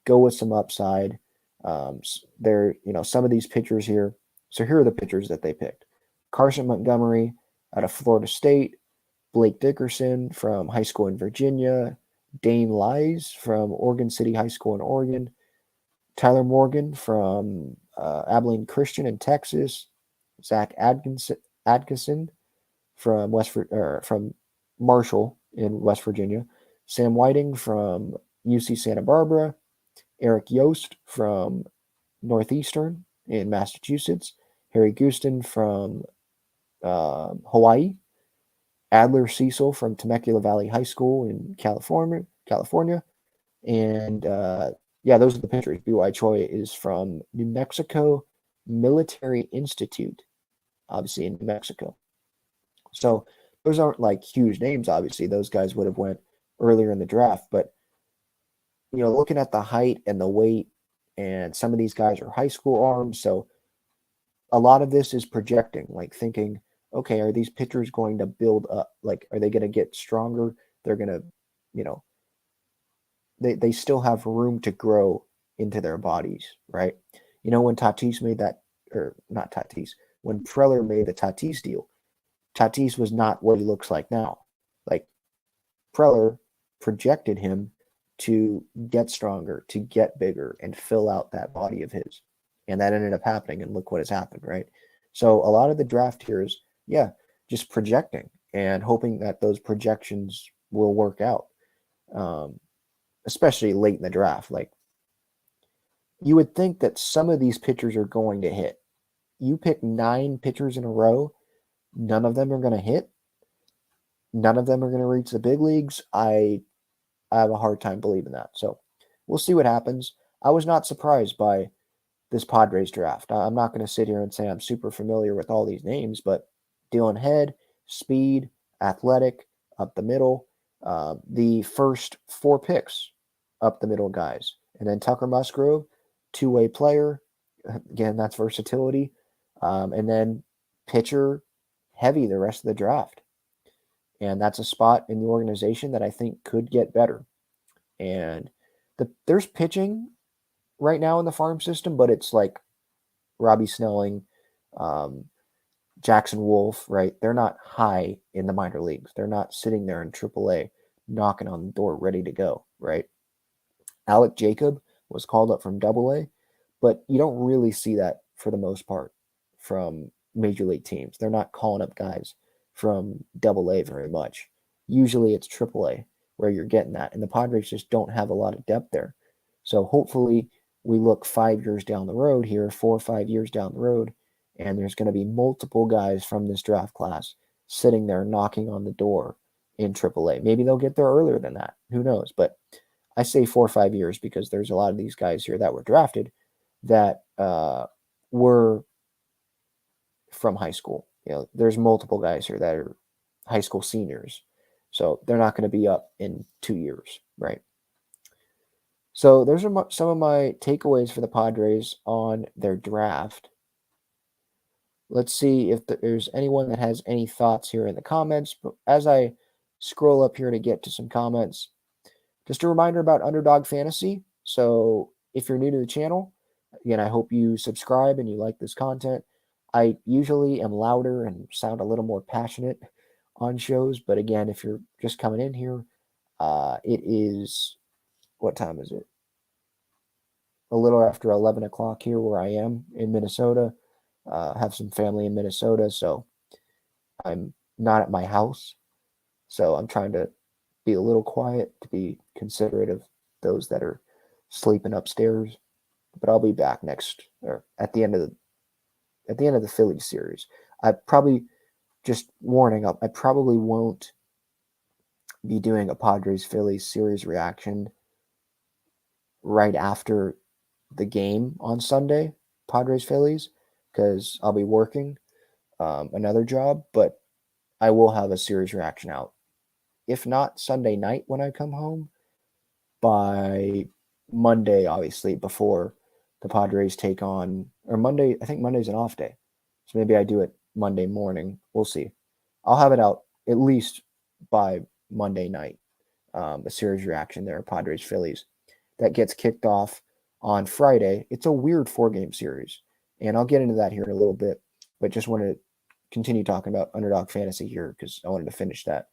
go with some upside. Some of these pitchers here. So here are the pitchers that they picked: Carson Montgomery out of Florida State, Blake Dickerson from high school in Virginia, Dane Lies from Oregon City High School in Oregon, Tyler Morgan from Abilene Christian in Texas, Zach Adkison from from Marshall in West Virginia, Sam Whiting from UC Santa Barbara, Eric Yost from Northeastern in Massachusetts, Harry Guston from Hawaii, Adler Cecil from Temecula Valley High School in California. And those are the pitchers. B.Y. Choi is from New Mexico Military Institute, obviously in New Mexico. So those aren't like huge names, obviously. Those guys would have went earlier in the draft. But, looking at the height and the weight, and some of these guys are high school arms. So a lot of this is projecting, like thinking, okay, are these pitchers going to build up? Like, are they going to get stronger? They're going to, they still have room to grow into their bodies, right? When Tatis made that, or not Tatis, when Preller made the Tatis deal, Tatis was not what he looks like now. Like, Preller projected him to get stronger, to get bigger, and fill out that body of his. And that ended up happening, and look what has happened, right? So a lot of the draft here is, just projecting and hoping that those projections will work out, especially late in the draft. Like, you would think that some of these pitchers are going to hit. You pick 9 pitchers in a row, none of them are going to hit. None of them are going to reach the big leagues. I have a hard time believing that. So we'll see what happens. I was not surprised by this Padres draft. I'm not going to sit here and say I'm super familiar with all these names, but Dylan Head, speed, athletic, up the middle. The first 4 picks, up the middle guys. And then Tucker Musgrove, two-way player. Again, that's versatility. And then pitcher heavy the rest of the draft. And that's a spot in the organization that I think could get better. And there's pitching right now in the farm system, but it's like Robbie Snelling, Jackson Wolf, right? They're not high in the minor leagues. They're not sitting there in AAA knocking on the door ready to go, right? Alec Jacob was called up from AA, but you don't really see that for the most part from major league teams. They're not calling up guys from AA very much. Usually it's AAA where you're getting that. And the Padres just don't have a lot of depth there. So hopefully we look 5 years down the road here, 4 or 5 years down the road, and there's going to be multiple guys from this draft class sitting there knocking on the door in AAA. Maybe they'll get there earlier than that. Who knows? But I say 4 or 5 years because there's a lot of these guys here that were drafted that were from high school. There's multiple guys here that are high school seniors. So they're not going to be up in 2 years, right? So those are some of my takeaways for the Padres on their draft. Let's see if there's anyone that has any thoughts here in the comments. But as I scroll up here to get to some comments, just a reminder about Underdog Fantasy. So if you're new to the channel, again, I hope you subscribe and you like this content. I usually am louder and sound a little more passionate on shows. But again, if you're just coming in here, it is, what time is it? A little after 11 o'clock here where I am in Minnesota. Have some family in Minnesota, so I'm not at my house. So I'm trying to be a little quiet to be considerate of those that are sleeping upstairs. But I'll be back at the end of the Phillies series. I probably, just warning up, I probably won't be doing a Padres Phillies series reaction right after the game on Sunday, Padres Phillies, because I'll be working another job, but I will have a series reaction out. If not Sunday night when I come home, by Monday, obviously, before the Padres take on, or Monday, I think Monday's an off day. So maybe I do it Monday morning. We'll see. I'll have it out at least by Monday night, a series reaction there, Padres Phillies, that gets kicked off on Friday. It's a weird 4-game series, and I'll get into that here in a little bit, but just want to continue talking about Underdog Fantasy here because I wanted to finish that.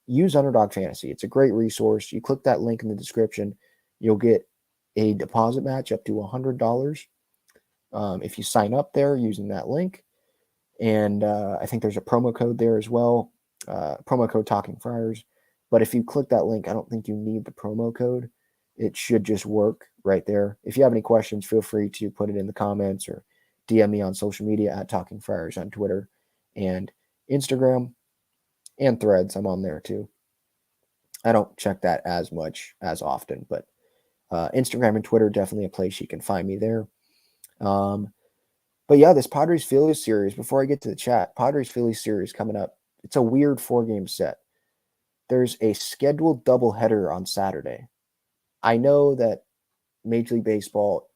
Use Underdog Fantasy. It's a great resource. You click that link in the description, you'll get a deposit match up to $100 if you sign up there using that link. And I think there's a promo code there as well, promo code Talking Friars. But if you click that link, I don't think you need the promo code. It should just work right there. If you have any questions, feel free to put it in the comments or DM me on social media at Talking Friars on Twitter and Instagram and Threads. I'm on there too. I don't check that as much as often, but Instagram and Twitter, definitely a place you can find me there. But yeah, this Padres Phillies series, before I get to the chat, Padres Phillies series coming up. It's a weird 4-game set. There's a scheduled doubleheader on Saturday. I know that Major League Baseball,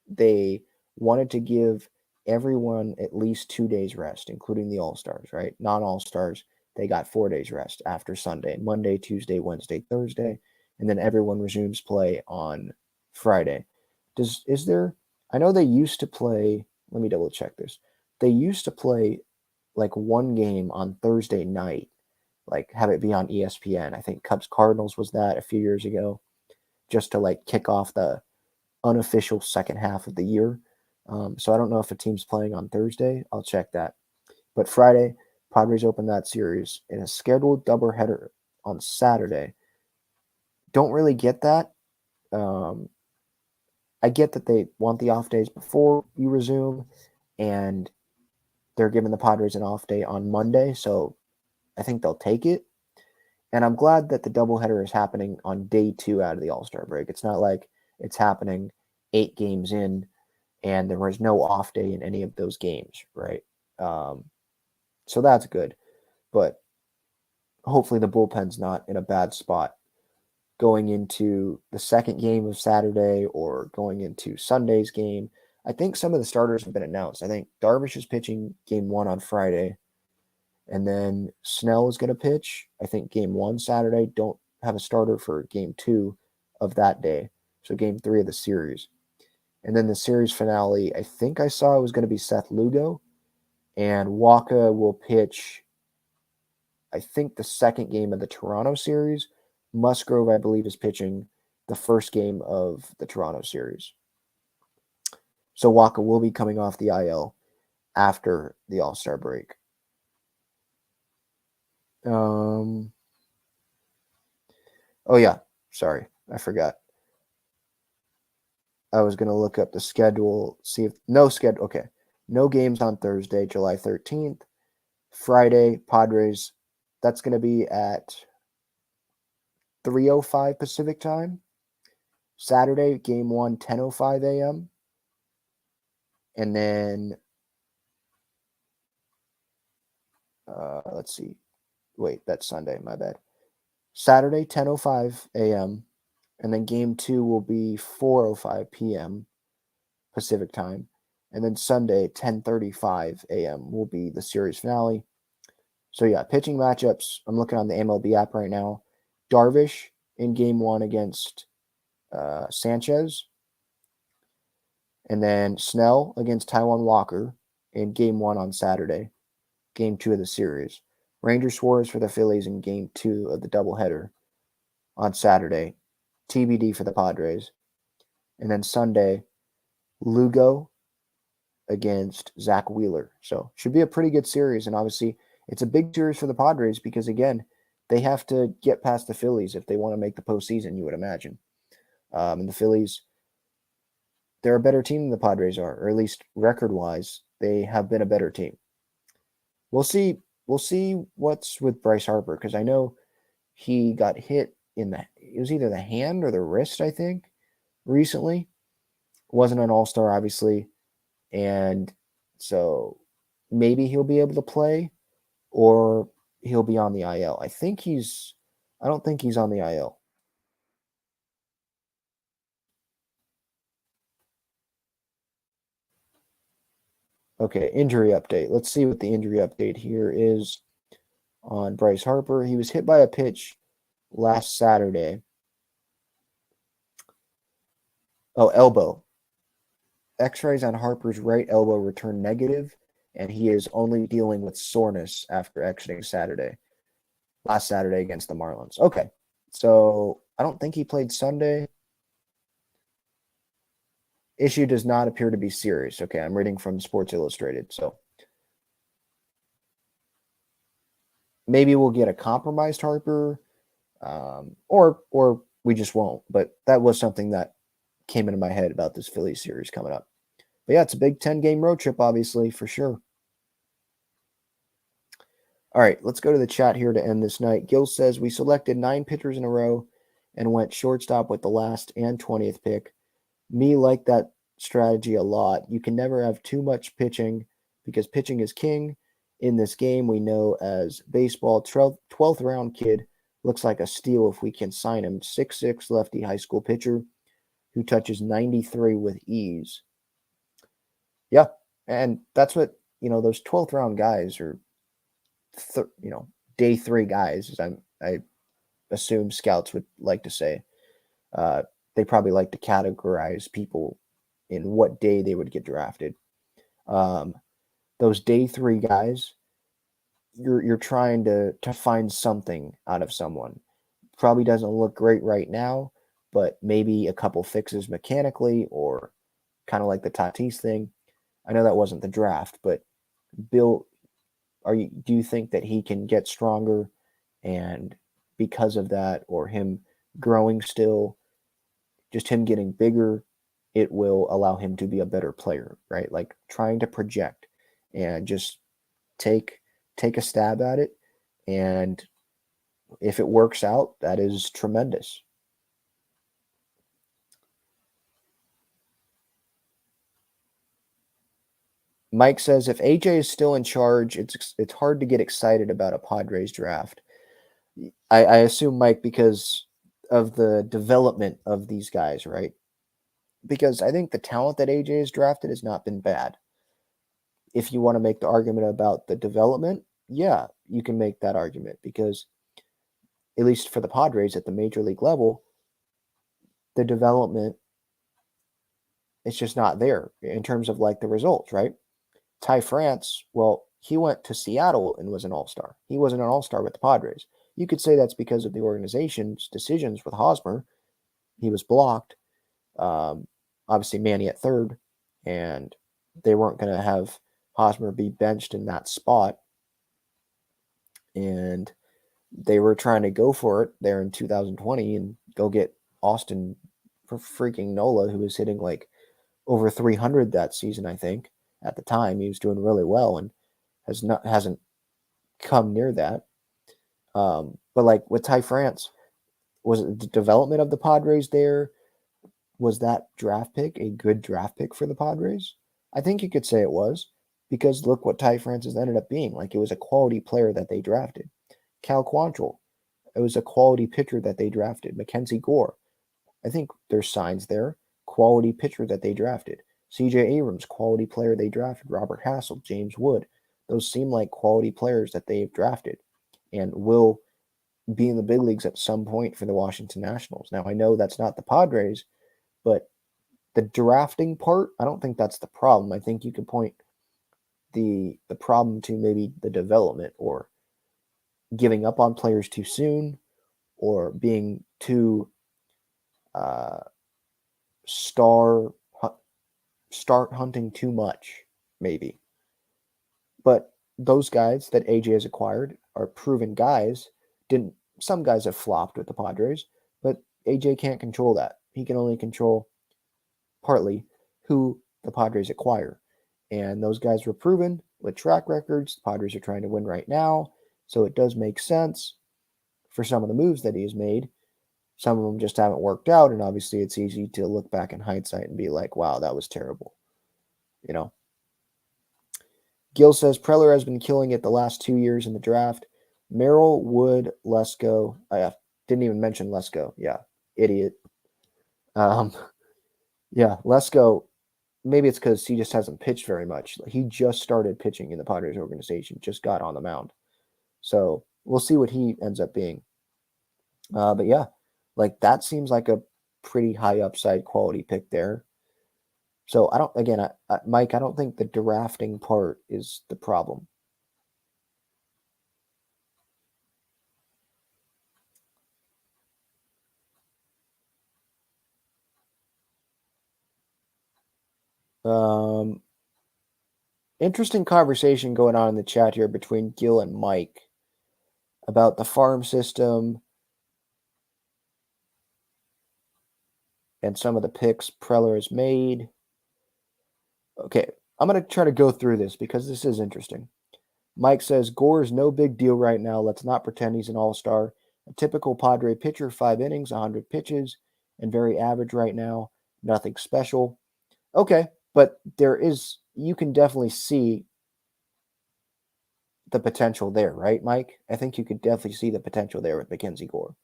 they wanted to give everyone at least 2 days rest, including the All-Stars, right? Non-All-Stars, they got 4 days rest after Sunday, Monday, Tuesday, Wednesday, Thursday, and then everyone resumes play on Friday. I know they used to play, let me double check this. They used to play like one game on Thursday night, like have it be on ESPN. I think Cubs Cardinals was that a few years ago, just to like kick off the unofficial second half of the year. So I don't know if a team's playing on Thursday. I'll check that. But Friday, Padres open that series in a scheduled doubleheader on Saturday. Don't really get that. I get that they want the off days before you resume, and they're giving the Padres an off day on Monday, so I think they'll take it. And I'm glad that the doubleheader is happening on day 2 out of the All-Star break. It's not like it's happening 8 games in and there was no off day in any of those games, right? So that's good. But hopefully the bullpen's not in a bad spot going into the second game of Saturday or going into Sunday's game. I think some of the starters have been announced. I think Darvish is pitching game 1 on Friday, and then Snell is going to pitch, I think, game 1 Saturday. Don't have a starter for game 2 of that day, so game 3 of the series. And then the series finale, I think I saw it was going to be Seth Lugo, and Waka will pitch, I think, the second game of the Toronto series. Musgrove, I believe, is pitching the first game of the Toronto series. So Waka will be coming off the IL. after the All-Star break. Oh yeah, sorry, I forgot. I was going to look up the schedule, see if no schedule. Okay. No games on Thursday, July 13th. Friday, Padres. That's going to be at 3:05 Pacific time. Saturday, game 1, 10:05 a.m. And then, let's see. Wait, that's Sunday. My bad. Saturday, 10:05 a.m. And then game 2 will be 4:05 p.m. Pacific time. And then Sunday, 10:35 a.m. will be the series finale. So yeah, pitching matchups. I'm looking on the MLB app right now. Darvish in game 1 against Sanchez. And then Snell against Taijuan Walker in game 1 on Saturday. Game 2 of the series. Ranger Suarez for the Phillies in game 2 of the doubleheader on Saturday. TBD for the Padres. And then Sunday, Lugo against Zach Wheeler. So should be a pretty good series. And obviously, it's a big series for the Padres because, again, they have to get past the Phillies if they want to make the postseason, you would imagine. And the Phillies, they're a better team than the Padres are, or at least record-wise, they have been a better team. We'll see. We'll see what's with Bryce Harper, because I know he got hit in it was either the hand or the wrist, I think, recently. Wasn't an all-star, obviously. And so maybe he'll be able to play, or he'll be on the IL. I don't think he's on the IL. Okay, injury update. Let's see what the injury update here is on Bryce Harper. He was hit by a pitch last Saturday. Oh, elbow. X-rays on Harper's right elbow returned negative, and he is only dealing with soreness after exiting last Saturday against the Marlins. Okay, so I don't think he played Sunday. Issue does not appear to be serious. Okay, I'm reading from Sports Illustrated. So maybe we'll get a compromised Harper, or we just won't. But that was something that came into my head about this Phillies series coming up. But yeah, it's a big 10-game road trip, obviously, for sure. All right, let's go to the chat here to end this night. Gil says, we selected 9 pitchers in a row and went shortstop with the last and 20th pick. Me like that strategy a lot. You can never have too much pitching because pitching is king. In this game, we know as baseball, 12th round kid looks like a steal if we can sign him. 6'6" lefty high school pitcher who touches 93 with ease. Yeah, and that's what, those 12th round guys are, day 3 guys, as I assume scouts would like to say. They probably like to categorize people in what day they would get drafted. Those day 3 guys, you're trying to find something out of someone. Probably doesn't look great right now, but maybe a couple fixes mechanically, or kind of like the Tatis thing. I know that wasn't the draft, but Bill, do you think that he can get stronger, and because of that, or him growing still, just him getting bigger, it will allow him to be a better player, right? Like trying to project and just take a stab at it, and if it works out, that is tremendous. Mike says, if AJ is still in charge, it's hard to get excited about a Padres draft. I assume, Mike, because of the development of these guys, right? Because I think the talent that AJ has drafted has not been bad. If you want to make the argument about the development, yeah, you can make that argument, because at least for the Padres at the major league level, the development, it's just not there in terms of like the results, right? Ty France, well, he went to Seattle and was an all-star. He wasn't an all-star with the Padres. You could say that's because of the organization's decisions with Hosmer. He was blocked. Obviously, Manny at third, and they weren't going to have Hosmer be benched in that spot. And they were trying to go for it there in 2020 and go get Austin for freaking Nola, who was hitting like over 300 that season, I think. At the time, he was doing really well and hasn't come near that. But like with Ty France, was it the development of the Padres there? Was that draft pick a good draft pick for the Padres? I think you could say it was, because look what Ty Francis ended up being. Like, it was a quality player that they drafted. Cal Quantrill, it was a quality pitcher that they drafted. Mackenzie Gore, I think there's signs there. Quality pitcher that they drafted. CJ Abrams, quality player they drafted. Robert Hassel, James Wood. Those seem like quality players that they've drafted and will be in the big leagues at some point for the Washington Nationals. Now, I know that's not the Padres, but the drafting part, I don't think that's the problem. I think you could point the problem to maybe the development, or giving up on players too soon, or being too start hunting too much, maybe. But those guys that AJ has acquired are proven guys. Some guys have flopped with the Padres, but AJ can't control that. He can only control partly who the Padres acquire. And those guys were proven with track records. The Padres are trying to win right now. So it does make sense for some of the moves that he has made. Some of them just haven't worked out. And obviously it's easy to look back in hindsight and be like, wow, that was terrible. You know? Gil says Preller has been killing it the last 2 years in the draft. Merrill, Wood, Lesko. I didn't even mention Lesko. Yeah, idiot. Yeah, Lesko, maybe it's because he just hasn't pitched very much. He just started pitching in the Padres organization, just got on the mound. So we'll see what he ends up being. But yeah, like that seems like a pretty high upside quality pick there. So Mike, I don't think the drafting part is the problem. Interesting conversation going on in the chat here between Gil and Mike about the farm system and some of the picks Preller has made. Okay, I'm going to try to go through this because this is interesting. Mike says, Gore is no big deal right now. Let's not pretend he's an all-star. A typical Padre pitcher, 5 innings, 100 pitches, and very average right now. Nothing special. Okay, but you can definitely see the potential there, right, Mike? I think you could definitely see the potential there with Mackenzie Gore.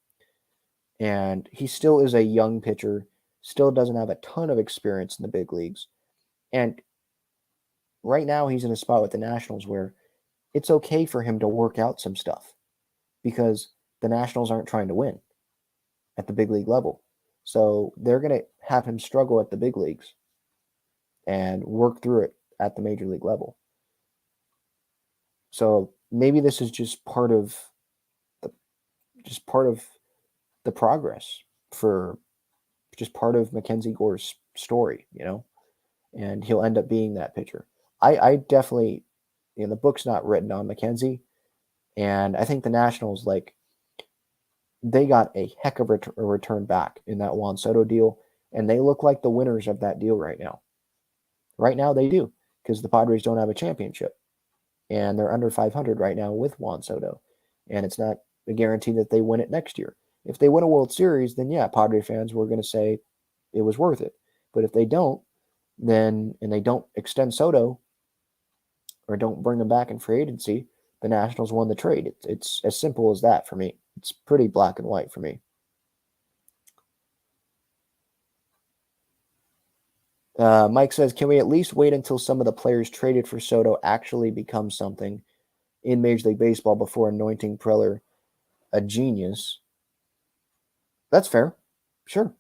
And he still is a young pitcher, still doesn't have a ton of experience in the big leagues. And right now he's in a spot with the Nationals where it's okay for him to work out some stuff because the Nationals aren't trying to win at the big league level. So they're going to have him struggle at the big leagues and work through it at the major league level. So maybe this is just part of the progress for just part of Mackenzie Gore's story, and he'll end up being that pitcher. I definitely, the book's not written on Mackenzie, and I think the Nationals, they got a heck of a return back in that Juan Soto deal, and they look like the winners of that deal right now. Right now they do, because the Padres don't have a championship, and they're under 500 right now with Juan Soto, and it's not a guarantee that they win it next year. If they win a World Series, then yeah, Padre fans were going to say it was worth it. But if they don't, and they don't extend Soto or don't bring him back in free agency, the Nationals won the trade. It's as simple as that for me. It's pretty black and white for me. Mike says, can we at least wait until some of the players traded for Soto actually become something in Major League Baseball before anointing Preller a genius? That's fair. Sure.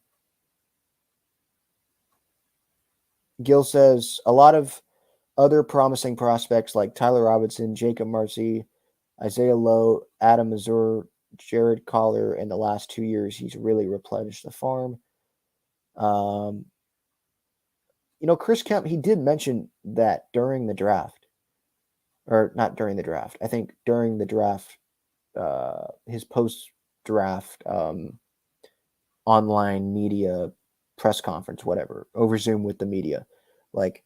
Gil says, a lot of other promising prospects like Tyler Robinson, Jacob Marcy, Isaiah Lowe, Adam Mazur, Jared Collier, in the last 2 years, he's really replenished the farm. Chris Kemp, he did mention that during the draft, or not during the draft. I think during the draft, his post-draft online media press conference, whatever, over Zoom with the media, like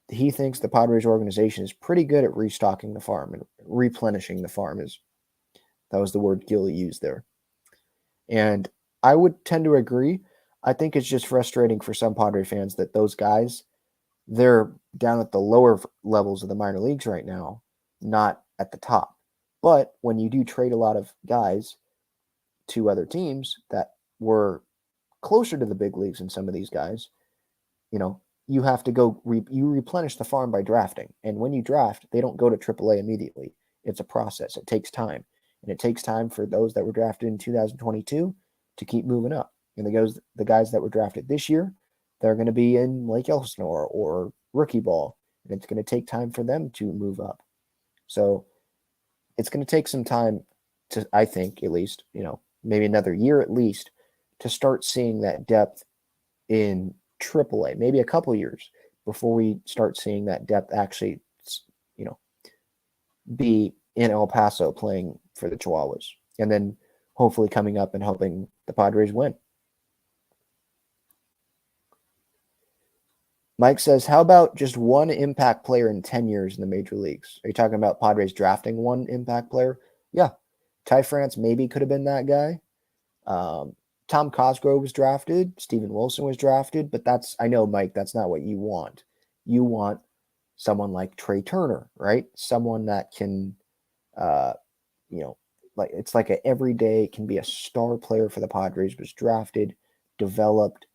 he thinks the Padres organization is pretty good at restocking the farm and replenishing the farm. That was the word Gil used there. And I would tend to agree. I think it's just frustrating for some Padre fans that those guys, they're down at the lower levels of the minor leagues right now, not at the top. But when you do trade a lot of guys to other teams that were closer to the big leagues than some of these guys, you have to go, you replenish the farm by drafting. And when you draft, they don't go to AAA immediately. It's a process. It takes time. And it takes time for those that were drafted in 2022 to keep moving up. And the guys that were drafted this year, they're going to be in Lake Elsinore or rookie ball. And it's going to take time for them to move up. So it's going to take some time to, I think, at least, maybe another year at least, to start seeing that depth in AAA, maybe a couple years before we start seeing that depth actually, be in El Paso playing for the Chihuahuas, and then hopefully coming up and helping the Padres win. Mike says, how about just one impact player in 10 years in the major leagues? Are you talking about Padres drafting one impact player? Yeah. Ty France maybe could have been that guy. Tom Cosgrove was drafted. Steven Wilson was drafted. But I know, Mike, that's not what you want. You want someone like Trey Turner, right? Someone that can, like it's like an everyday, can be a star player for the Padres, was drafted, developed,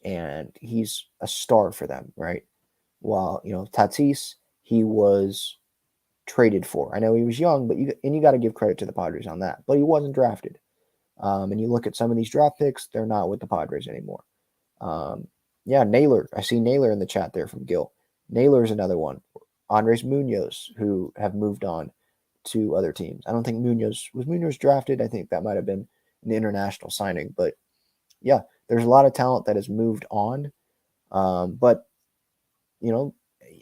and he's a star for them, right? While, Tatis, he was traded for. I know he was young, but you got to give credit to the Padres on that. But he wasn't drafted. And you look at some of these draft picks, they're not with the Padres anymore. Naylor. I see Naylor in the chat there from Gil. Naylor's another one. Andres Munoz, who have moved on to other teams. I don't think Munoz drafted. I think that might have been an international signing. But yeah, there's a lot of talent that has moved on. But,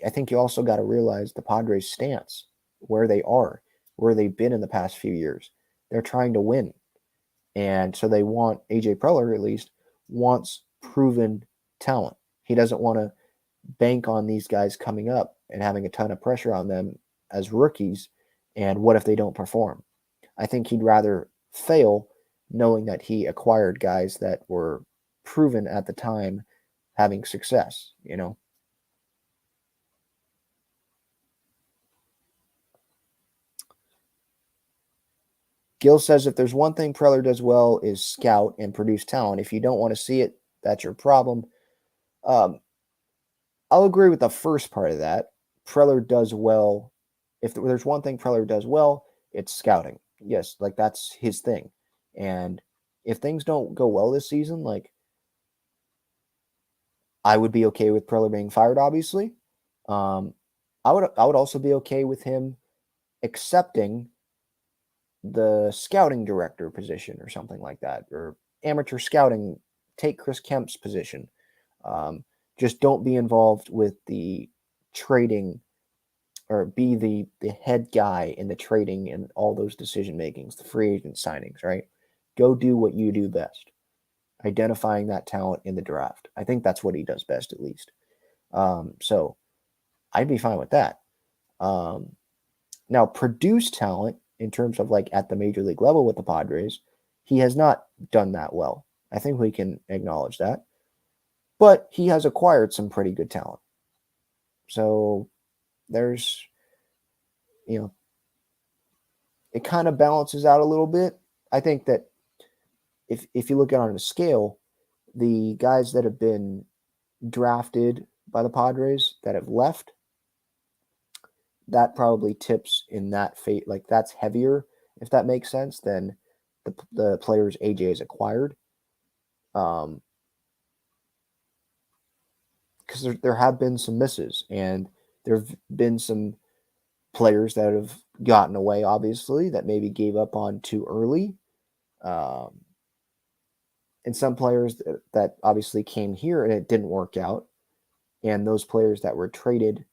I think you also got to realize the Padres' stance, where they are, where they've been in the past few years. They're trying to win. And so they want, AJ Preller at least, wants proven talent. He doesn't want to bank on these guys coming up and having a ton of pressure on them as rookies. And what if they don't perform? I think he'd rather fail knowing that he acquired guys that were proven at the time having success, Gil says if there's one thing Preller does well is scout and produce talent. If you don't want to see it, that's your problem. I'll agree with the first part of that. Preller does well. If there's one thing Preller does well, it's scouting. Yes, like that's his thing. And if things don't go well this season, like I would be okay with Preller being fired, obviously. I would also be okay with him accepting the scouting director position or something like that, or amateur scouting, take Chris Kemp's position. Just don't be involved with the trading, or be the head guy in the trading and all those decision makings, the free agent signings, right? Go do what you do best, identifying that talent in the draft. I think that's what he does best, at least. So I'd be fine with that. Now, produce talent in terms of like at the major league level with the Padres, he has not done that well. I think we can acknowledge that. But he has acquired some pretty good talent. So there's, it kind of balances out a little bit. I think that if you look at it on a scale, the guys that have been drafted by the Padres that have left, that probably tips in that fate. Like that's heavier, if that makes sense, than the players AJ has acquired. Because there have been some misses, and there have been some players that have gotten away, obviously, that maybe gave up on too early. And some players that obviously came here and it didn't work out. And those players that were traded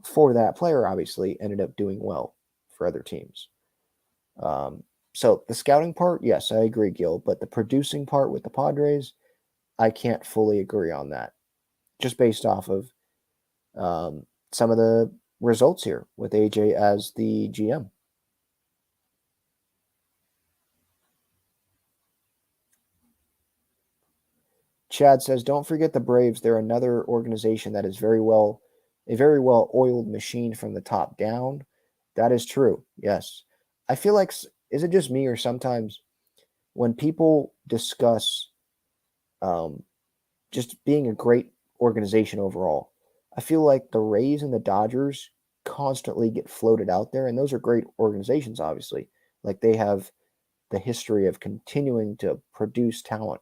for that player, obviously, ended up doing well for other teams. So the scouting part, yes, I agree, Gil, but the producing part with the Padres, I can't fully agree on that, just based off of some of the results here with AJ as the GM. Chad says, "Don't forget the Braves. They're another organization that is a very well oiled machine from the top down." That is true. Yes, I feel like, is it just me, or sometimes when people discuss just being a great organization overall, I feel like the Rays and the Dodgers constantly get floated out there, and those are great organizations, obviously. Like, they have the history of continuing to produce talent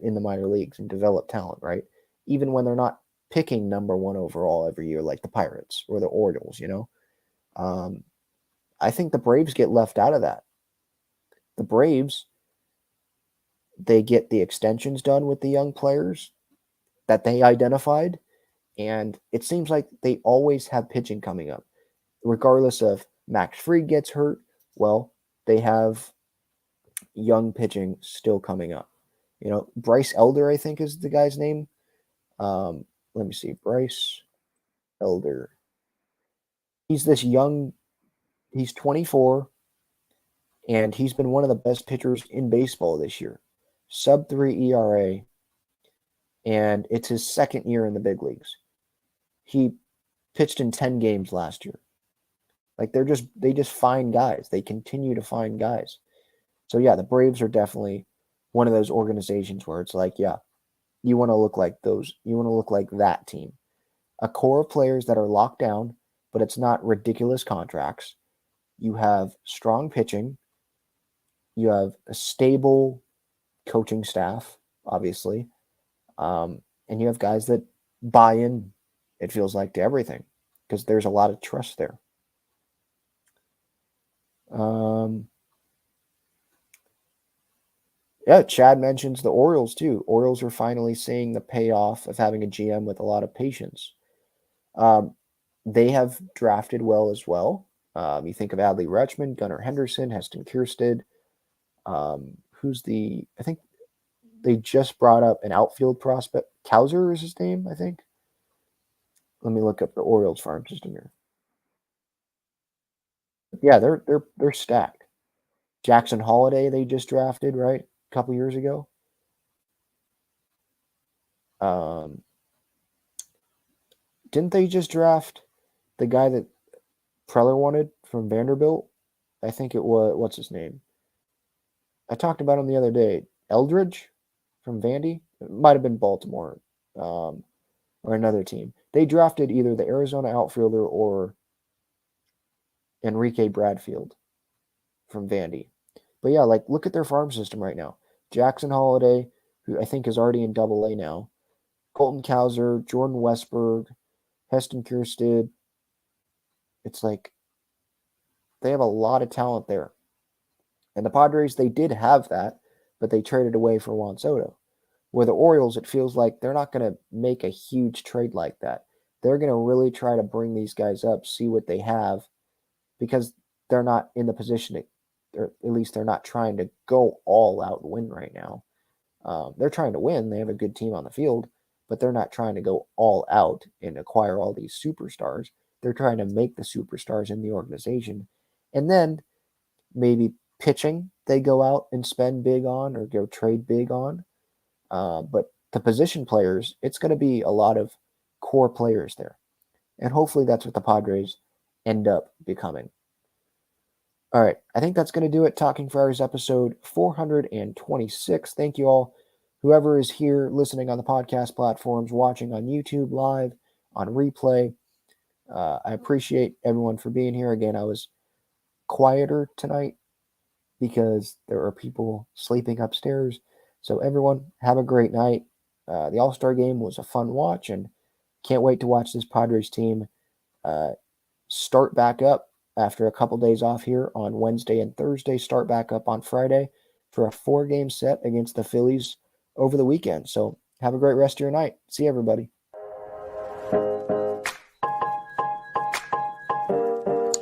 in the minor leagues and develop talent, right? Even when they're not picking number one overall every year, like the Pirates or the Orioles, I think the Braves get left out of that. The Braves, they get the extensions done with the young players that they identified, and it seems like they always have pitching coming up. Regardless of Max Fried gets hurt, well, they have young pitching still coming up. Bryce Elder, I think, is the guy's name. Let me see. Bryce Elder. He's this young, he's 24, and he's been one of the best pitchers in baseball this year. Sub 3 ERA, and it's his second year in the big leagues. He pitched in 10 games last year. Like, they just find guys. They continue to find guys. So yeah, the Braves are definitely one of those organizations where it's like, yeah, you want to look like those. You want to look like that team. A core of players that are locked down, but it's not ridiculous contracts. You have strong pitching. You have a stable coaching staff, obviously. And you have guys that buy in, it feels like, to everything, because there's a lot of trust there. Yeah, Chad mentions the Orioles too. Orioles are finally seeing the payoff of having a GM with a lot of patience. They have drafted well as well. You think of Adley Rutschman, Gunnar Henderson, Heston Kjerstad. I think they just brought up an outfield prospect. Kauser is his name, I think. Let me look up the Orioles farm system here. Yeah, they're stacked. Jackson Holiday they just drafted, right? A couple years ago. Didn't they just draft the guy that Preller wanted from Vanderbilt? I think it was, what's his name? I talked about him the other day. Eldridge from Vandy? It might have been Baltimore or another team. They drafted either the Arizona outfielder or Enrique Bradfield from Vandy. But yeah, like, look at their farm system right now. Jackson Holiday, who I think is already in Double-A now. Colton Cowser, Jordan Westberg, Heston Kjerstad. It's like they have a lot of talent there. And the Padres, they did have that, but they traded away for Juan Soto. Where the Orioles, it feels like they're not going to make a huge trade like that. They're going to really try to bring these guys up, see what they have, because they're not in the position to, or at least they're not trying to go all out and win right now. They're trying to win. They have a good team on the field, but they're not trying to go all out and acquire all these superstars. They're trying to make the superstars in the organization. And then maybe pitching they go out and spend big on or go trade big on. But the position players, it's going to be a lot of core players there. And hopefully that's what the Padres end up becoming. All right, I think that's going to do it. Talking Friars episode 426. Thank you all, whoever is here listening on the podcast platforms, watching on YouTube live, on replay. I appreciate everyone for being here. Again, I was quieter tonight because there are people sleeping upstairs. So everyone, have a great night. The All-Star Game was a fun watch, and can't wait to watch this Padres team start back up after a couple days off here on Wednesday and Thursday. Start back up on Friday for a 4-game set against the Phillies over the weekend. So have a great rest of your night. See everybody.